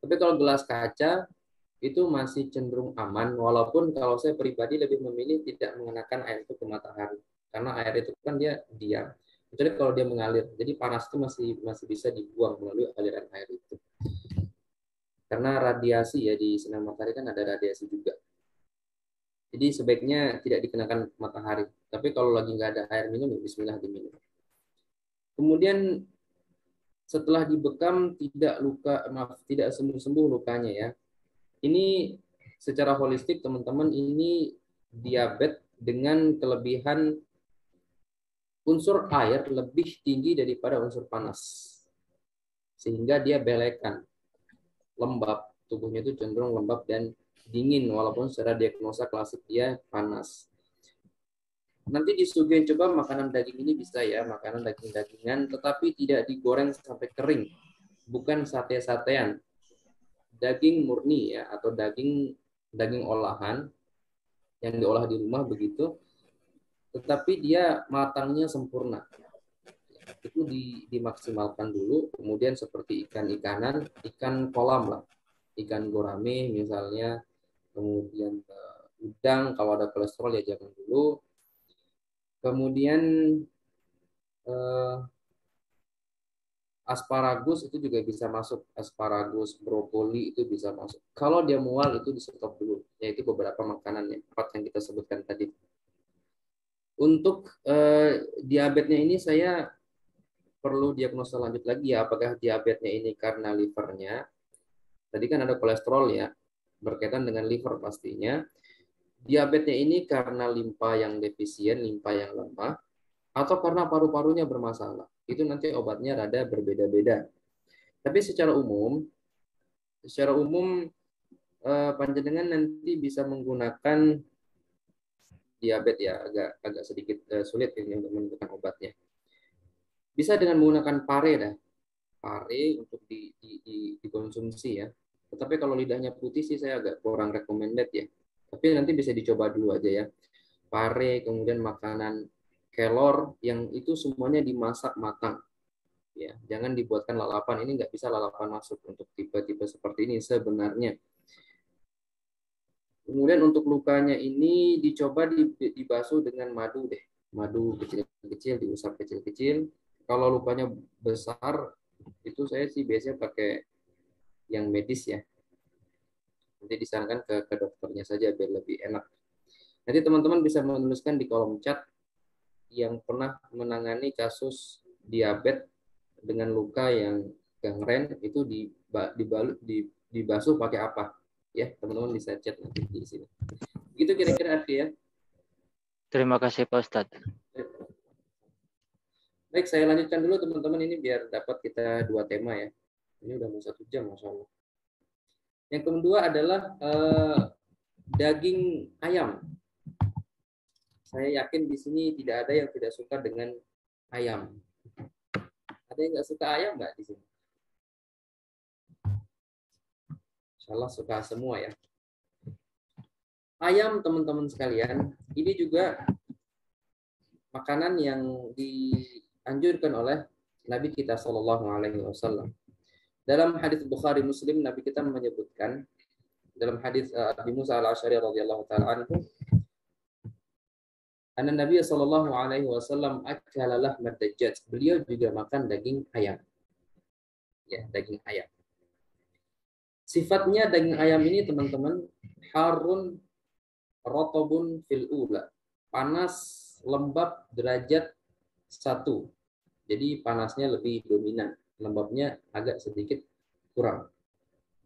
Tapi kalau gelas kaca itu masih cenderung aman, walaupun kalau saya pribadi lebih memilih tidak mengenakan air itu ke matahari, karena air itu kan dia diam. Kecuali kalau dia mengalir, jadi panas itu masih bisa dibuang melalui aliran air itu. Karena radiasi ya, di sinar matahari kan ada radiasi juga. Jadi sebaiknya tidak dikenakan matahari. Tapi kalau lagi nggak ada air minum, ya bismillah diminum. Kemudian setelah dibekam tidak sembuh-sembuh lukanya ya. Ini secara holistik teman-teman, ini diabetes dengan kelebihan unsur air lebih tinggi daripada unsur panas. Sehingga dia belekan, lembab, tubuhnya itu cenderung lembab dan dingin, walaupun secara diagnosa klasik dia panas. Nanti disuguhin coba makanan daging ini bisa ya, makanan daging-dagingan, tetapi tidak digoreng sampai kering, bukan sate-satean. Daging murni ya, atau daging olahan yang diolah di rumah begitu, tetapi dia matangnya sempurna. itu dimaksimalkan dulu, kemudian seperti ikan-ikanan, ikan kolam lah, ikan gurame misalnya, kemudian udang kalau ada kolesterol ya jangan dulu. Kemudian asparagus itu juga bisa masuk, asparagus, brokoli itu bisa masuk. Kalau dia mual itu di stop dulu, yaitu beberapa makanan yang 4 yang kita sebutkan tadi. Untuk diabetesnya ini saya perlu diagnosa lanjut lagi ya, apakah diabetesnya ini karena livernya. Tadi kan ada kolesterol ya, berkaitan dengan liver pastinya. Diabetesnya ini karena limpa yang defisien, limpa yang lemah, atau karena paru-parunya bermasalah. Itu nanti obatnya rada berbeda-beda. Tapi secara umum panjenengan nanti bisa menggunakan diabetes ya, agak sedikit sulit ini untuk menentukan obatnya. Bisa dengan menggunakan pare dah. Pare untuk dikonsumsi ya. Tetapi kalau lidahnya putih sih saya agak kurang recommended ya. Tapi nanti bisa dicoba dulu aja ya. Pare, kemudian makanan kelor yang itu semuanya dimasak matang. Ya, jangan dibuatkan lalapan. Ini nggak bisa lalapan masuk untuk tipe-tipe seperti ini sebenarnya. Kemudian untuk lukanya ini dicoba dibasuh dengan madu deh. Madu kecil-kecil, diusap kecil-kecil. Kalau lukanya besar, itu saya sih biasanya pakai yang medis ya. Nanti disarankan ke dokternya saja biar lebih enak. Nanti teman-teman bisa menuliskan di kolom chat yang pernah menangani kasus diabetes dengan luka yang gangren itu dibasuh pakai apa? Ya, teman-teman bisa chat nanti di sini. Itu kira-kira arti ya. Terima kasih Pak Ustadz. Baik, saya lanjutkan dulu teman-teman ini biar dapat kita 2 tema ya. Ini udah mau 1 jam, Masya Allah. Yang kedua adalah daging ayam. Saya yakin di sini tidak ada yang tidak suka dengan ayam. Ada yang nggak suka ayam nggak di sini? Insya Allah suka semua ya. Ayam teman-teman sekalian, ini juga makanan yang dianjurkan oleh Nabi kita Shallallahu Alaihi Wasallam. Dalam hadis Bukhari Muslim, Nabi kita menyebutkan dalam hadis Abi Musa al-Asy'ari radhiyallahu taala anhu, anna Nabi sallallahu alaihi wasallam akala lahmad dajjaj. Beliau juga makan daging ayam. Ya, daging ayam. Sifatnya daging ayam ini teman-teman harun rotobun fil ula. Panas lembab derajat 1. Jadi panasnya lebih dominan, lembabnya agak sedikit kurang.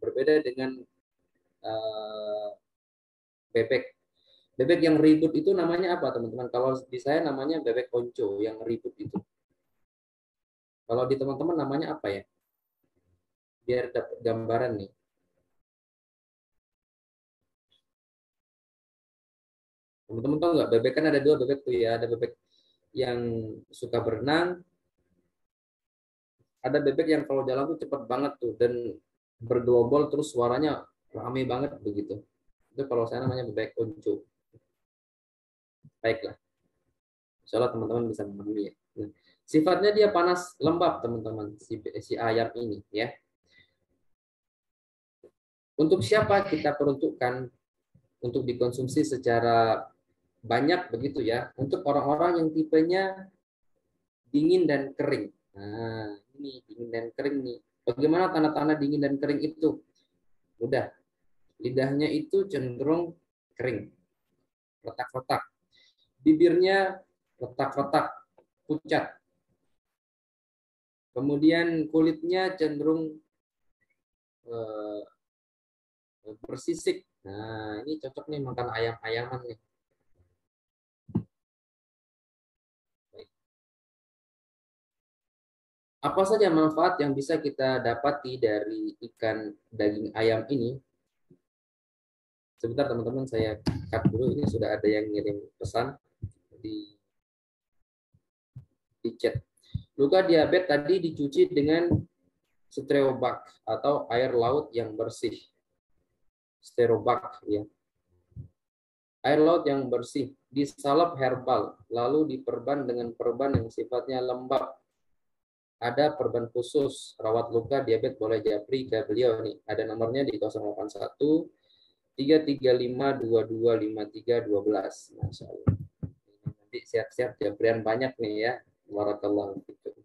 Berbeda dengan bebek. Bebek yang ribut itu namanya apa, teman-teman? Kalau di saya namanya bebek onco yang ribut itu. Kalau di teman-teman namanya apa ya? Biar dapat gambaran nih. Teman-teman tahu nggak? Bebek kan ada 2 bebek tuh ya. Ada bebek yang suka berenang. Ada bebek yang kalau jalan tuh cepat banget tuh dan bergelombol terus suaranya ramai banget begitu. Itu kalau saya namanya bebek onco. Baiklah. Insya Allah teman-teman bisa memahami ya. Nah, sifatnya dia panas lembab teman-teman si ayam ini ya. Untuk siapa kita peruntukkan untuk dikonsumsi secara banyak begitu ya? Untuk orang-orang yang tipenya dingin dan kering. Nah, ini dingin dan kering nih. Bagaimana tanda-tanda dingin dan kering itu? Mudah. Lidahnya itu cenderung kering. Retak-retak. Bibirnya retak-retak, pucat. Kemudian kulitnya cenderung bersisik. Nah, ini cocok nih makan ayam-ayaman nih. Baik. Apa saja manfaat yang bisa kita dapati dari ikan daging ayam ini? Sebentar teman-teman, saya cut dulu. Ini sudah ada yang ngirim pesan di chat. Luka diabetes tadi dicuci dengan Steriobak atau air laut yang bersih. Steriobak ya. Air laut yang bersih, disalep herbal, lalu diperban dengan perban yang sifatnya lembab ada perban khusus rawat luka diabetes boleh japri ke beliau nih. Ada nomornya di 081 335 2253 12. Masya Allah. Nanti siap-siap japrian banyak nih ya. Barakallahu fikum.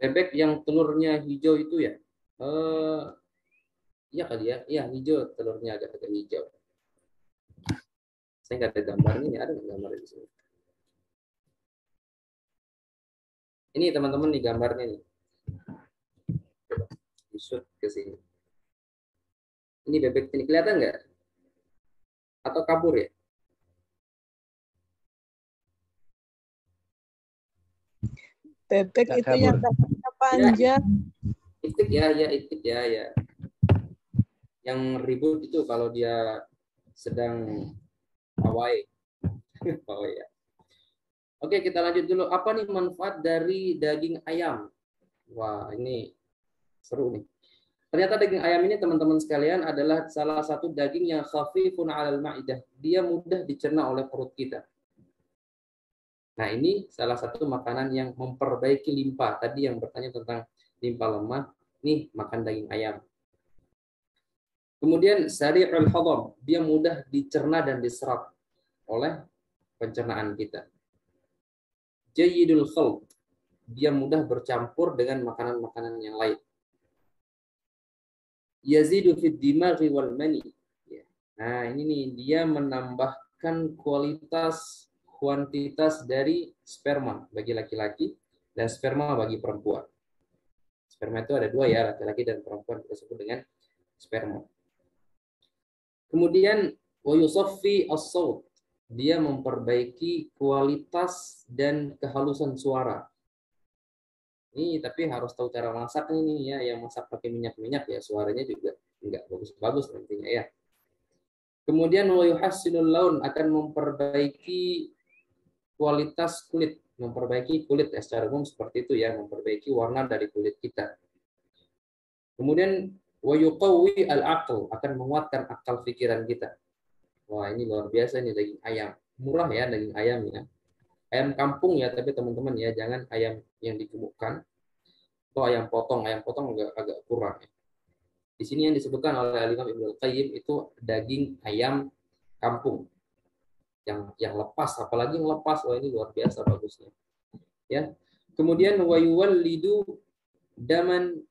Bebek yang telurnya hijau itu ya. Iya kali ya. Iya hijau, telurnya agak hijau. Saya nggak ada gambarnya nih. Ada nggak gambar di sini? Ini teman-teman nih gambarnya nih. Coba di-shoot ke sini. Ini bebek ini kelihatan nggak? Atau kabur ya? Bebek Nggak itu yang kabur. kakinya panjang. Itik ya, itik ya. Yang ribut itu kalau dia sedang pawai. Pawai ya. Oke, kita lanjut dulu. Apa nih manfaat dari daging ayam? Wah, ini seru nih. Ternyata daging ayam ini teman-teman sekalian adalah salah satu daging yang khafifun 'alal ma'idah. Dia mudah dicerna oleh perut kita. Nah, ini salah satu makanan yang memperbaiki limpa. Tadi yang bertanya tentang limpa lemah, nih makan daging ayam. Kemudian sari'ul hadam, dia mudah dicerna dan diserap oleh pencernaan kita. Jayyidul khalt, dia mudah bercampur dengan makanan-makanan yang lain. Yazidu fid dimaghi wal mani. Nah, ini nih dia menambahkan kuantitas dari sperma bagi laki-laki dan sperma bagi perempuan. Sperma itu ada dua ya, laki-laki dan perempuan, kita sebut dengan sperma. Kemudian wa yusaffi as-saut, dia memperbaiki kualitas dan kehalusan suara. Ini tapi harus tahu cara masak ini ya, yang masak pakai minyak-minyak ya suaranya juga enggak bagus-bagus nantinya ya. Kemudian wa yuhassinul laun, akan memperbaiki kualitas kulit, memperbaiki kulit ya, secara umum seperti itu ya, memperbaiki warna dari kulit kita. Kemudian wa yuqawwi al-aql, akan menguatkan akal pikiran kita. Wah, ini luar biasa nih daging ayam. Murah ya daging ayam ya. Ayam kampung ya, tapi teman-teman ya, jangan ayam yang digemukkan. Atau ayam potong agak kurang ya. Di sini yang disebutkan oleh Al-Imam Ibnu Al-Qayyim itu daging ayam kampung. Yang lepas, apalagi yang lepas, wah ini luar biasa bagusnya. Ya. Kemudian wa yuwallidu daman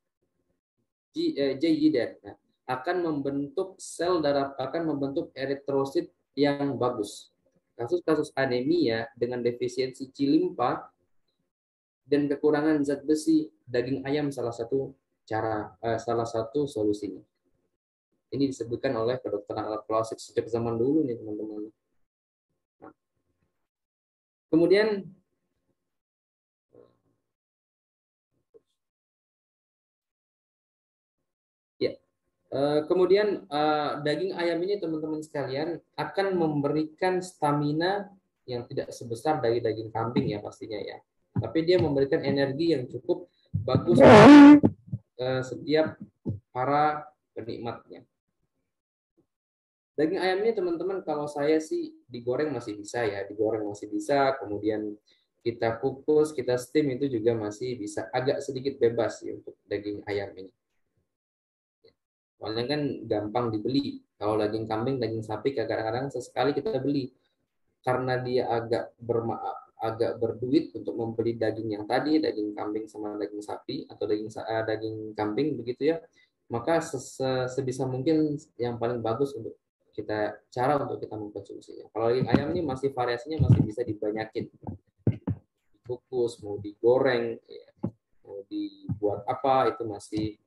jayyidan. Nah, akan membentuk sel darah, akan membentuk eritrosit yang bagus. Kasus-kasus anemia dengan defisiensi limpa dan kekurangan zat besi, daging ayam salah satu solusinya. Ini disebutkan oleh kedokteran alat klasik sejak zaman dulu nih teman-teman. Nah. Kemudian daging ayam ini teman-teman sekalian akan memberikan stamina yang tidak sebesar dari daging kambing ya pastinya ya. Tapi dia memberikan energi yang cukup bagus setiap para penikmatnya. Daging ayam ini teman-teman kalau saya sih digoreng masih bisa ya, kemudian kita kukus, kita steam itu juga masih bisa, agak sedikit bebas ya untuk daging ayam ini. Soalnya kan gampang dibeli. Kalau daging kambing, daging sapi kadang-kadang sesekali kita beli. Karena dia agak berduit untuk membeli daging yang tadi, daging kambing sama daging sapi atau daging kambing begitu ya. Maka sebisa mungkin yang paling bagus untuk cara untuk kita mengkonsumsinya. Kalau daging ayam ini masih variasinya masih bisa dibanyakin. Dikukus, mau digoreng, ya, mau dibuat apa itu masih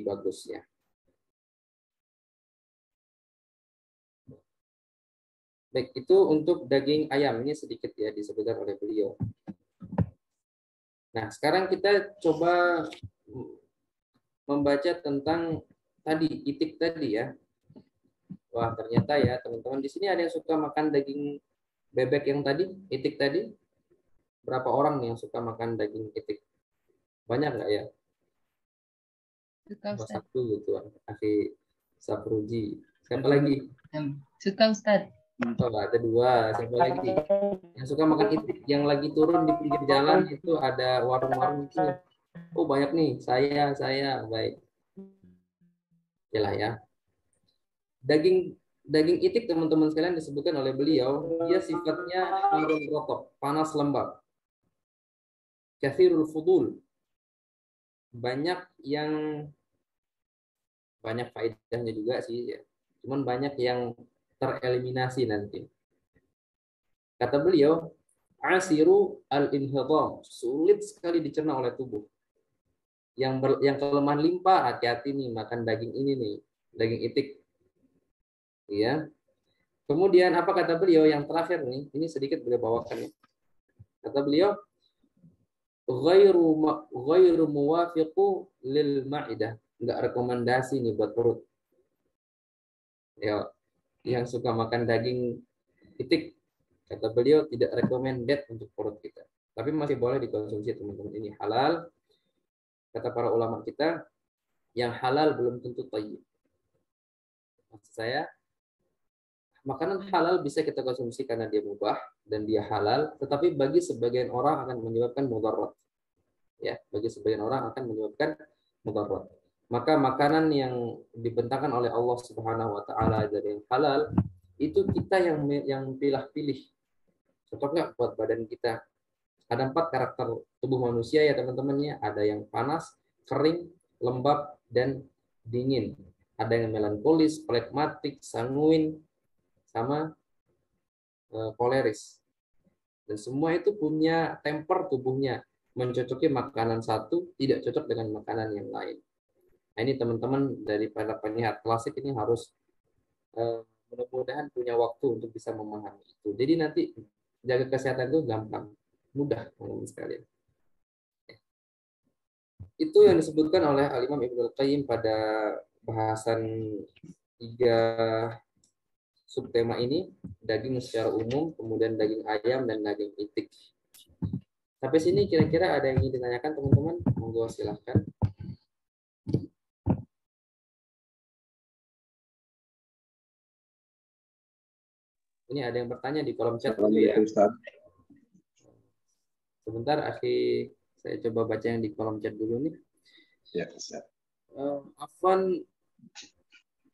bagus ya. Baik, itu untuk daging ayam. Ini sedikit ya disebutkan oleh beliau. Nah, sekarang kita coba membaca tentang tadi, itik tadi ya. Wah, ternyata ya teman-teman di sini ada yang suka makan daging bebek yang tadi, itik tadi. Berapa orang nih yang suka makan daging itik? Banyak nggak ya? Suka, Ustaz. Satu gitu, Akhi Sapruji. Siapa lagi? Suka, Ustaz. Oh, ada dua. Siapa lagi? Yang suka makan itik, yang lagi turun di pinggir jalan itu ada warung-warung itu. Oh, banyak nih. Saya. Baik. Oke lah ya. Daging itik teman-teman sekalian disebutkan oleh beliau, dia sifatnya harun rotok, panas lembab. Kathirul fudul. Banyak faedahnya juga sih ya. Cuman banyak yang tereliminasi nanti. Kata beliau, asiru al-inhidam, sulit sekali dicerna oleh tubuh. Yang kelemahan limpa, hati-hati nih makan daging ini nih, daging itik. Ya. Kemudian apa kata beliau yang terakhir nih, ini sedikit beliau bawakan ya. Kata beliau, ghairu muwafiqu lil ma'idah. Enggak rekomendasi nih buat perut. Ya, yang suka makan daging itik, kata beliau tidak recommended untuk perut kita. Tapi masih boleh dikonsumsi teman-teman, ini halal. Kata para ulama kita, yang halal belum tentu thayyib. Maksud saya, makanan halal bisa kita konsumsi karena dia mubah dan dia halal, tetapi bagi sebagian orang akan menyebabkan mudarat. Ya, bagi sebagian orang akan menyebabkan mudarat. Maka makanan yang dibentangkan oleh Allah Subhanahu wa taala dari yang halal itu kita yang pilih-pilih. Cocok nggak buat badan kita? Ada 4 karakter tubuh manusia ya teman-temannya. Ada yang panas, kering, lembab, dan dingin. Ada yang melankolis, flegmatik, sanguin, sama koleris. Dan semua itu punya temper tubuhnya. Mencocoki makanan satu, tidak cocok dengan makanan yang lain. Nah, ini teman-teman dari para penyiar klasik ini harus mudah-mudahan punya waktu untuk bisa memahami itu. Jadi nanti jaga kesehatan itu gampang, mudah teman-teman sekalian. Itu yang disebutkan oleh Al-Imam Ibnul Qayyim pada bahasan 3 subtema ini, daging secara umum, kemudian daging ayam dan daging itik. Sampai sini kira-kira ada yang ingin ditanyakan teman-teman? Monggo silahkan. Ini ada yang bertanya di kolom chat dulu ya. Sebentar, akhi, saya coba baca yang di kolom chat dulu nih. Ya, Ustaz. Afwan,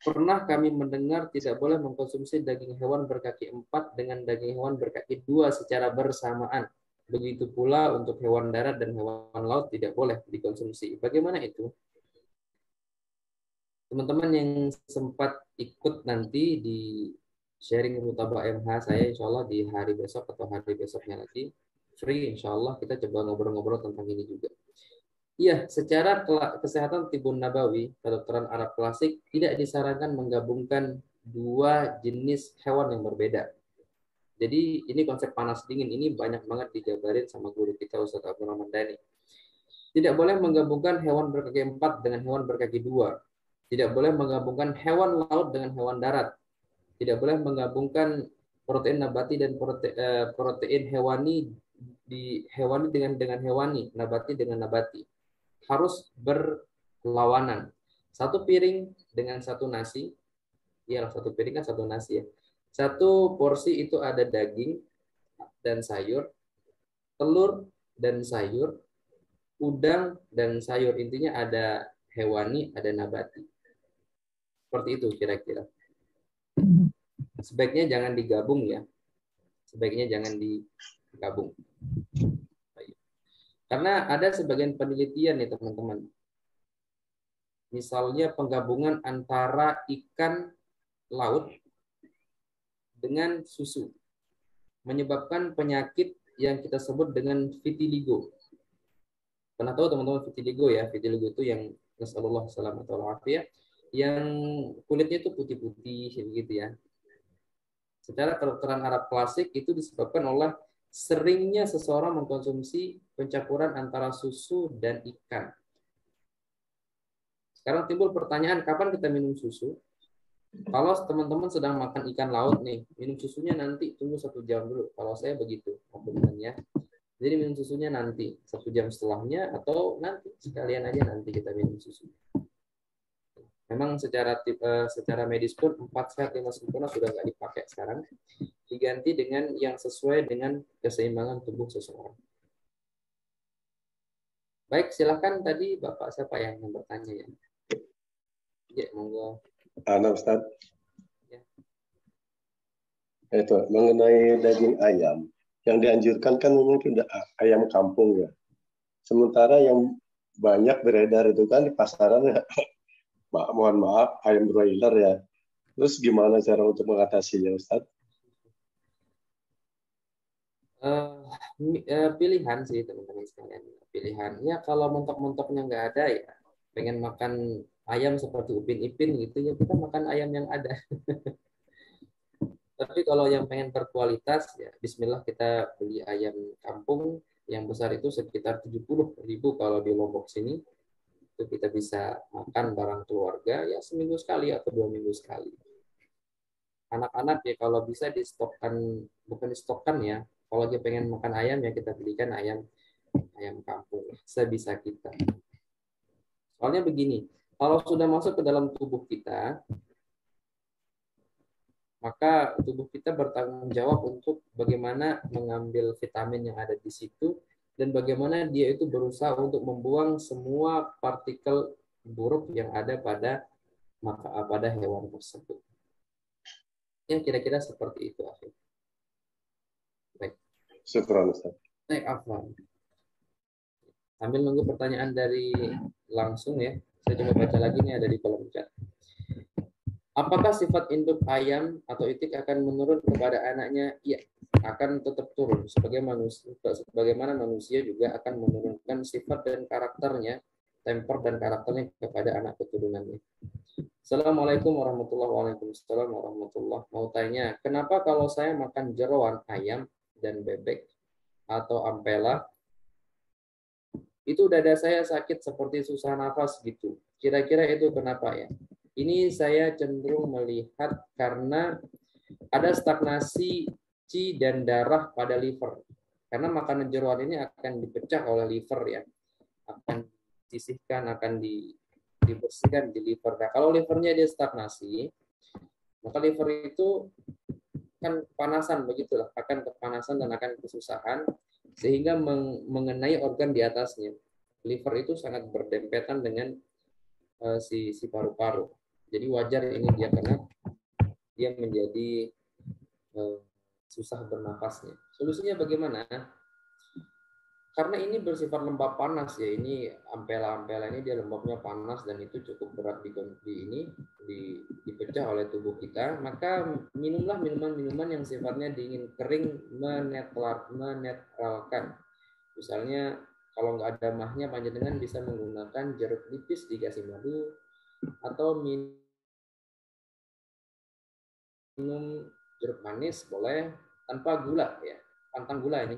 pernah kami mendengar tidak boleh mengkonsumsi daging hewan berkaki 4 dengan daging hewan berkaki 2 secara bersamaan. Begitu pula untuk hewan darat dan hewan laut tidak boleh dikonsumsi. Bagaimana itu? Teman-teman yang sempat ikut nanti di sharing Mutaba MH saya insya Allah di hari besok atau hari besoknya lagi free insya Allah kita coba ngobrol-ngobrol tentang ini juga. Iya, secara kesehatan tibun nabawi kedokteran Arab klasik tidak disarankan menggabungkan 2 jenis hewan yang berbeda. Jadi ini konsep panas dingin ini banyak banget dijabarin sama guru kita Ustaz Abdul Rahman Dhani. Tidak boleh menggabungkan hewan berkaki 4 dengan hewan berkaki 2. Tidak boleh menggabungkan hewan laut dengan hewan darat. Tidak boleh menggabungkan protein nabati dan protein hewani dengan hewani, nabati dengan nabati. Harus berlawanan. 1 piring dengan 1 nasi. Iyalah 1 piring kan 1 nasi ya. 1 porsi itu ada daging dan sayur, telur dan sayur, udang dan sayur. Intinya ada hewani, ada nabati. Seperti itu kira-kira. Sebaiknya jangan digabung ya. Sebaiknya jangan digabung. Karena ada sebagian penelitian nih teman-teman. Misalnya penggabungan antara ikan laut dengan susu. Menyebabkan penyakit yang kita sebut dengan vitiligo. Pernah tahu teman-teman vitiligo ya? Vitiligo itu yang nasallallahu salamatu wal afiyah, yang kulitnya itu putih-putih gitu ya. Secara kedokteran Arab klasik itu disebabkan oleh seringnya seseorang mengkonsumsi pencampuran antara susu dan ikan. Sekarang timbul pertanyaan, kapan kita minum susu? Kalau teman-teman sedang makan ikan laut nih, minum susunya nanti tunggu 1 jam dulu. Kalau saya begitu, ya. Jadi minum susunya nanti 1 jam setelahnya atau nanti sekalian aja nanti kita minum susu. Memang secara medis pun 4 sehat 5 sempurna sudah nggak dipakai sekarang, diganti dengan yang sesuai dengan keseimbangan tubuh seseorang. Baik, silakan tadi Bapak siapa yang bertanya ya? Ya, monggo. Ana Ustaz. Ya. Itu mengenai daging ayam. Yang dianjurkan kan mungkin ayam kampung ya. Sementara yang banyak beredar itu kan di pasaran ya, mohon maaf, ayam broiler ya. Terus gimana cara untuk mengatasinya Ustaz? Pilihan sih teman-teman sekalian. Pilihan. Ya kalau mentok-mentoknya nggak ada ya, pengen makan ayam seperti Upin Ipin gitu ya, kita makan ayam yang ada. Tapi kalau yang pengen berkualitas ya bismillah kita beli ayam kampung yang besar itu sekitar 70.000 kalau di Lombok sini. Itu kita bisa makan bareng keluarga ya seminggu sekali atau 2 minggu sekali. Anak-anak ya kalau bisa distokkan, bukan distokkan ya, kalau dia pengen makan ayam ya kita belikan ayam kampung sebisa kita. Soalnya begini, kalau sudah masuk ke dalam tubuh kita, maka tubuh kita bertanggung jawab untuk bagaimana mengambil vitamin yang ada di situ dan bagaimana dia itu berusaha untuk membuang semua partikel buruk yang ada pada hewan tersebut. Yang kira-kira seperti itu, Afif. Baik. Syukran, Ustaz. Baik, Afwan. Sambil nunggu pertanyaan dari langsung ya, saya coba baca lagi nih ada di kolom chat. Apakah sifat induk ayam atau itik akan menurun kepada anaknya? Iya, akan tetap turun. Sebagaimana manusia juga akan menurunkan sifat dan karakternya, temper dan karakternya kepada anak keturunannya. Assalamualaikum warahmatullahi wabarakatuh. Mau tanya, kenapa kalau saya makan jeroan ayam dan bebek atau ampela, itu dada saya sakit seperti susah nafas gitu. Kira-kira itu kenapa ya? Ini saya cenderung melihat karena ada stagnasi ci dan darah pada liver. Karena makanan jeroan ini akan dipecah oleh liver ya. Akan disisihkan, akan dibersihkan di liver. Nah, kalau livernya dia stagnasi, maka liver itu kan kepanasan begitulah, akan kepanasan dan akan kesusahan sehingga mengenai organ di atasnya. Liver itu sangat berdempetan dengan si paru-paru. Jadi wajar ini dia karena dia menjadi susah bernafasnya. Solusinya bagaimana? Karena ini bersifat lembab panas ya, ini ampela-ampela ini dia lembabnya panas dan itu cukup berat dipecah oleh tubuh kita, maka minumlah minuman-minuman yang sifatnya dingin kering menetralkan. Misalnya kalau nggak ada mahnya, panjenengan bisa menggunakan jeruk nipis dikasih madu atau minum jeruk manis boleh tanpa gula ya, pantang gula ini.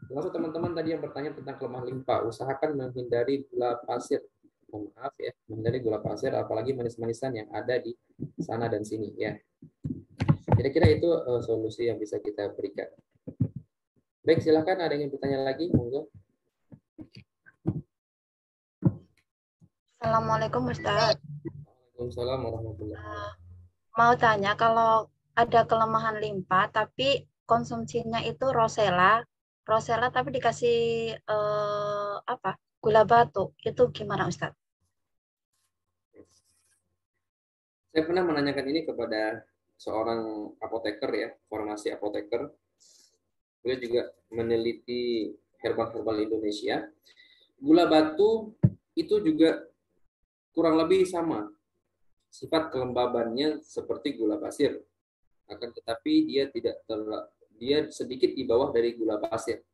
Termasuk teman-teman tadi yang bertanya tentang kelemahan limpa, usahakan menghindari gula pasir. Maaf ya, menghindari gula pasir, apalagi manis-manisan yang ada di sana dan sini ya. Kira-kira itu solusi yang bisa kita berikan. Baik, silakan ada yang bertanya lagi, monggo. Assalamualaikum Ustaz. Waalaikumsalam warahmatullahi wabarakatuh. Mau tanya, kalau ada kelemahan limpa tapi konsumsinya itu rosella tapi dikasih gula batu, itu gimana Ustaz? Saya pernah menanyakan ini kepada seorang apoteker ya, farmasi apoteker. Beliau juga meneliti herbal-herbal Indonesia. Gula batu itu juga kurang lebih sama. Sifat kelembabannya seperti gula pasir. Akan tetapi dia sedikit di bawah dari gula pasir.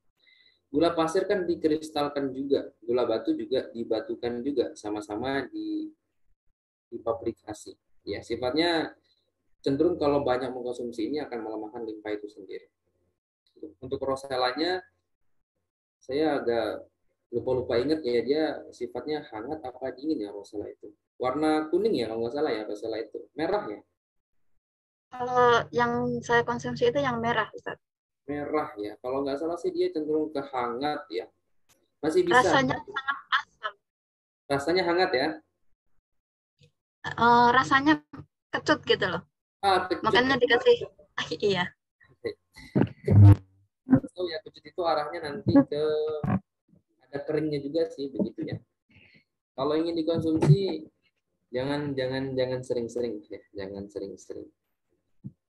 Gula pasir kan dikristalkan juga, gula batu juga dibatukan juga, sama-sama dipabrikasi. Ya, sifatnya cenderung kalau banyak mengkonsumsi ini akan melemahkan limpa itu sendiri. Untuk rosellanya saya agak lupa ingat ya, dia sifatnya hangat apa dingin ya rosella itu. Warna kuning ya kalau nggak salah ya rosella itu. Merah ya? Kalau yang saya konsumsi itu yang merah Ustaz. Merah ya. Kalau nggak salah sih dia cenderung ke hangat ya. Masih bisa. Rasanya sangat asam. Rasanya hangat ya? rasanya kecut gitu loh. Kecut. Makanya dikasih iya. Tahu ya, kecut itu arahnya nanti ke ada keringnya juga sih begitu ya. Kalau ingin dikonsumsi jangan sering-sering ya, jangan sering-sering.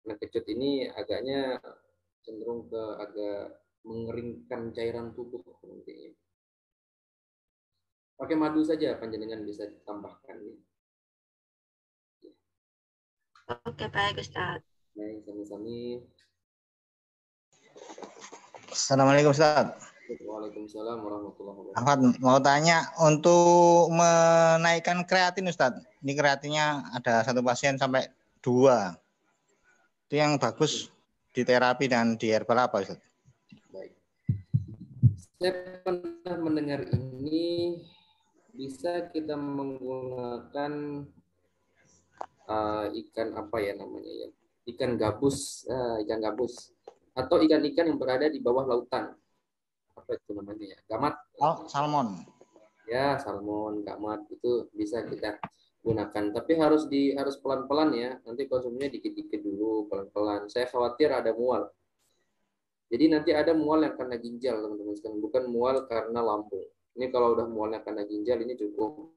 Nah, kecut ini agaknya cenderung ke agak mengeringkan cairan tubuh nantinya. Pakai madu saja panjenengan bisa ditambahkan ya. Oke, baik Ustaz. Baik, sami-sami. Assalamualaikum Ustaz. Waalaikumsalam warahmatullahi wabarakatuh. Ahmad mau tanya untuk menaikkan kreatin Ustaz. Ini kreatinnya ada satu pasien sampai 2. Itu yang bagus di terapi dan di herbal apa Ustaz? Baik. Saya pernah mendengar ini bisa kita menggunakan ikan apa ya namanya ya? Ikan gabus, ikan gabus atau ikan-ikan yang berada di bawah lautan. Apa itu namanya ya? Gamat. Oh, salmon. Ya, salmon, gamat itu bisa kita gunakan. Tapi harus pelan-pelan ya. Nanti konsumsinya dikit-dikit dulu, pelan-pelan. Saya khawatir ada mual. Jadi nanti ada mual yang karena ginjal, teman-teman sekalian, bukan mual karena lambung. Ini kalau udah mualnya karena ginjal ini cukup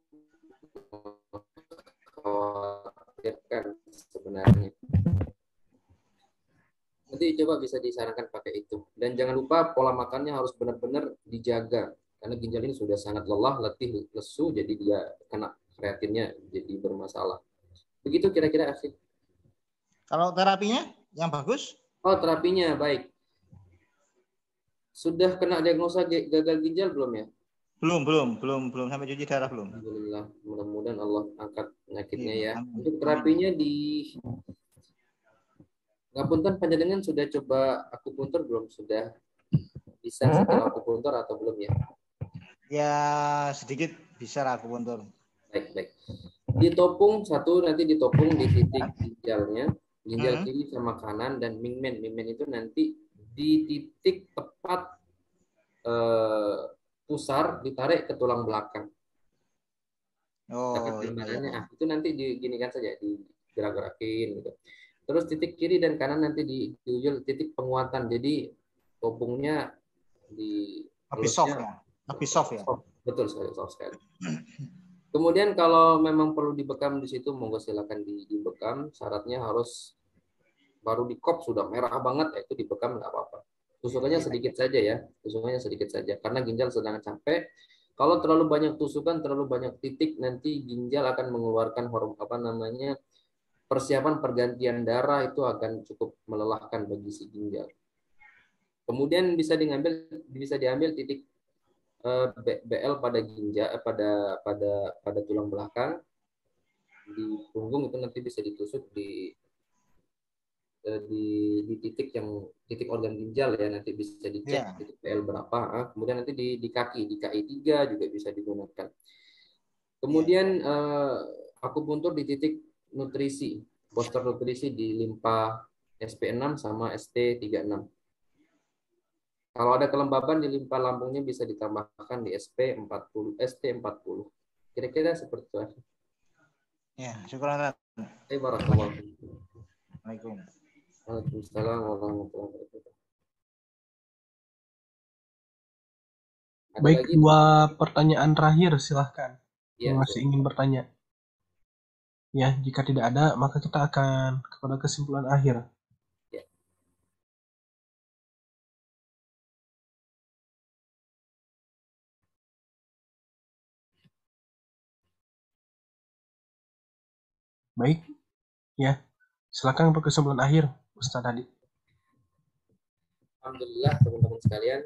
khawatirkan sebenarnya. Nanti coba bisa disarankan pakai itu. Dan jangan lupa pola makannya harus benar-benar dijaga. Karena ginjal ini sudah sangat lelah, letih, lesu, jadi dia kena kreatinnya jadi bermasalah. Begitu kira-kira asik. Kalau terapinya yang bagus? Oh, terapinya baik. Sudah kena diagnosa gagal ginjal belum ya? Belum sampai cuci darah belum. Alhamdulillah, mudah-mudahan Allah angkat penyakitnya ya. Untuk terapinya ngapunten panjenengan sudah coba akupuntur belum? Sudah bisa setelah akupuntur atau belum ya? Ya sedikit bisa lah akupuntur. Baik. Ditopung satu, nanti ditopung di titik ginjalnya, ginjal kiri sama kanan, dan mingmen itu nanti di titik tepat pusar ditarik ke tulang belakang. Oh, iya. Itu nanti diginikan saja, digerak-gerakin gitu. Terus titik kiri dan kanan nanti diujul titik penguatan. Jadi topungnya di lebih soft ya. Lebih soft ya. Betul sekali, soft sekali. Kemudian kalau memang perlu dibekam di situ, monggo silakan dibekam. Syaratnya harus baru di kop sudah merah banget, ya itu dibekam nggak apa-apa. Tusukannya sedikit saja ya, tusukannya sedikit saja. Karena ginjal sedang capek. Kalau terlalu banyak tusukan, terlalu banyak titik, nanti ginjal akan mengeluarkan hormon persiapan pergantian darah, itu akan cukup melelahkan bagi si ginjal. Kemudian bisa diambil titik BL pada ginjal, pada tulang belakang di punggung, itu nanti bisa ditusuk di titik organ ginjal ya, nanti bisa dicek titik BL berapa. Kemudian nanti di kaki 3 juga bisa digunakan. Kemudian akupuntur di titik nutrisi, poster nutrisi di limpa SP6 sama ST36. Kalau ada kelembaban di limpa lambungnya bisa ditambahkan di ST40. Kira-kira seperti itu. Ya, syukur. Barakallahu. Waalaikumsalam warahmatullahi wabarakatuh. Baik, 2 pertanyaan terakhir silahkan. Yang masih ingin bertanya. Ya, jika tidak ada, maka kita akan kepada kesimpulan akhir. Ya. Baik, ya. Silakan untuk kesimpulan akhir, Ustaz Hadi. Alhamdulillah teman-teman sekalian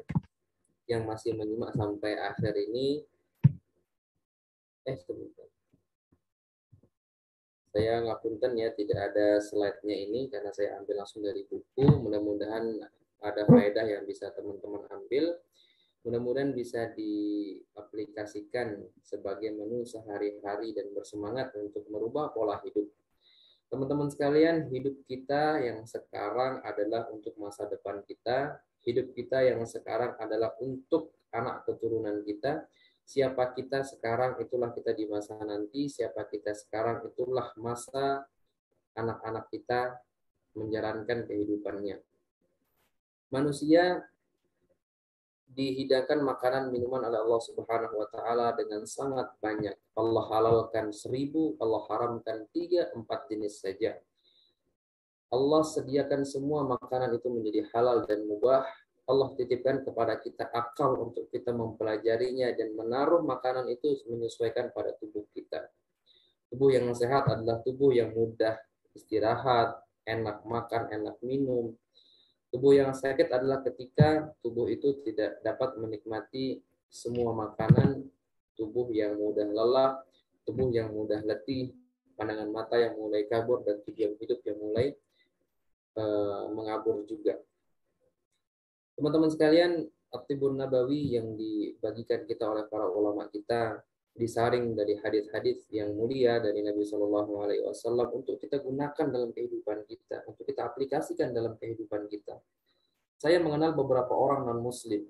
yang masih menyimak sampai akhir ini. Sebentar. Saya ngapunten ya, tidak ada slide-nya ini karena saya ambil langsung dari buku. Mudah-mudahan ada faedah yang bisa teman-teman ambil. Mudah-mudahan bisa diaplikasikan sebagai menu sehari-hari dan bersemangat untuk merubah pola hidup. Teman-teman sekalian, hidup kita yang sekarang adalah untuk masa depan kita. Hidup kita yang sekarang adalah untuk anak keturunan kita. siapa kita sekarang itulah kita di masa nanti, siapa kita sekarang itulah masa anak-anak kita menjalankan kehidupannya. Manusia dihidangkan makanan minuman oleh Allah Subhanahu wa taala dengan sangat banyak. Allah halalkan 1000, Allah haramkan 3-4 jenis saja. Allah sediakan semua makanan itu menjadi halal dan mubah. Allah titipkan kepada kita akal untuk kita mempelajarinya dan menaruh makanan itu menyesuaikan pada tubuh kita. Tubuh yang sehat adalah tubuh yang mudah istirahat, enak makan, enak minum. Tubuh yang sakit adalah ketika tubuh itu tidak dapat menikmati semua makanan, tubuh yang mudah lelah, tubuh yang mudah letih, pandangan mata yang mulai kabur, dan tujuan hidup yang mulai mengabur juga. Teman-teman sekalian, At-Tibbun Nabawi yang dibagikan kita oleh para ulama kita disaring dari hadis-hadis yang mulia dari Nabi Shallallahu Alaihi Wasallam untuk kita gunakan dalam kehidupan kita, untuk kita aplikasikan dalam kehidupan kita. Saya mengenal beberapa orang non-Muslim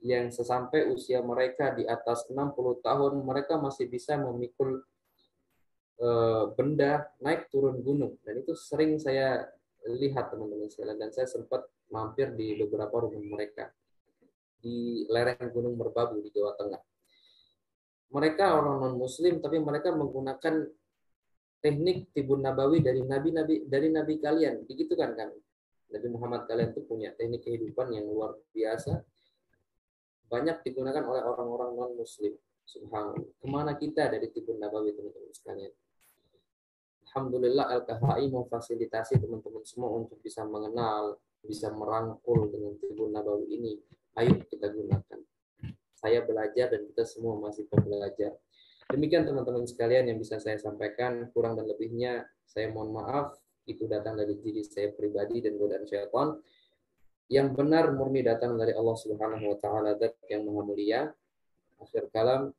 yang sesampai usia mereka di atas 60 tahun, mereka masih bisa memikul benda naik turun gunung, dan itu sering saya lihat teman-teman sekalian, dan saya sempat mampir di beberapa rumah mereka di lereng Gunung Merbabu di Jawa Tengah. Mereka orang non-Muslim, tapi mereka menggunakan teknik Tibbun Nabawi dari nabi kalian, begitu kan? Nabi Muhammad kalian itu punya teknik kehidupan yang luar biasa, banyak digunakan oleh orang-orang non-Muslim. Subhanallah. Kemana kita dari Tibbun Nabawi, teman-teman sekalian? Alhamdulillah LKHI memfasilitasi teman-teman semua untuk bisa mengenal, bisa merangkul dengan Tibbun Nabawi ini. Ayo kita gunakan. Saya belajar dan kita semua masih pembelajar. Demikian teman-teman sekalian yang bisa saya sampaikan. Kurang dan lebihnya saya mohon maaf. Itu datang dari diri saya pribadi dan godaan syaitan. Yang benar murni datang dari Allah Subhanahu wa taala, Zat yang Maha Mulia. Akhir kalam,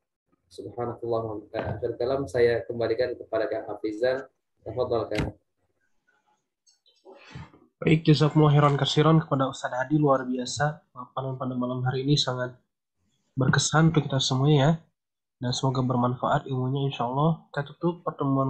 subhanallah. Akhir kalam saya kembalikan kepada Kak Hafizan. Tafadhal Kak. Baik, jazakumullah khairan katsiran kepada Ustaz Hadi, luar biasa. Paparan pada malam hari ini sangat berkesan untuk kita semua ya. Dan semoga bermanfaat ilmunya, insya Allah. Kita tutup pertemuan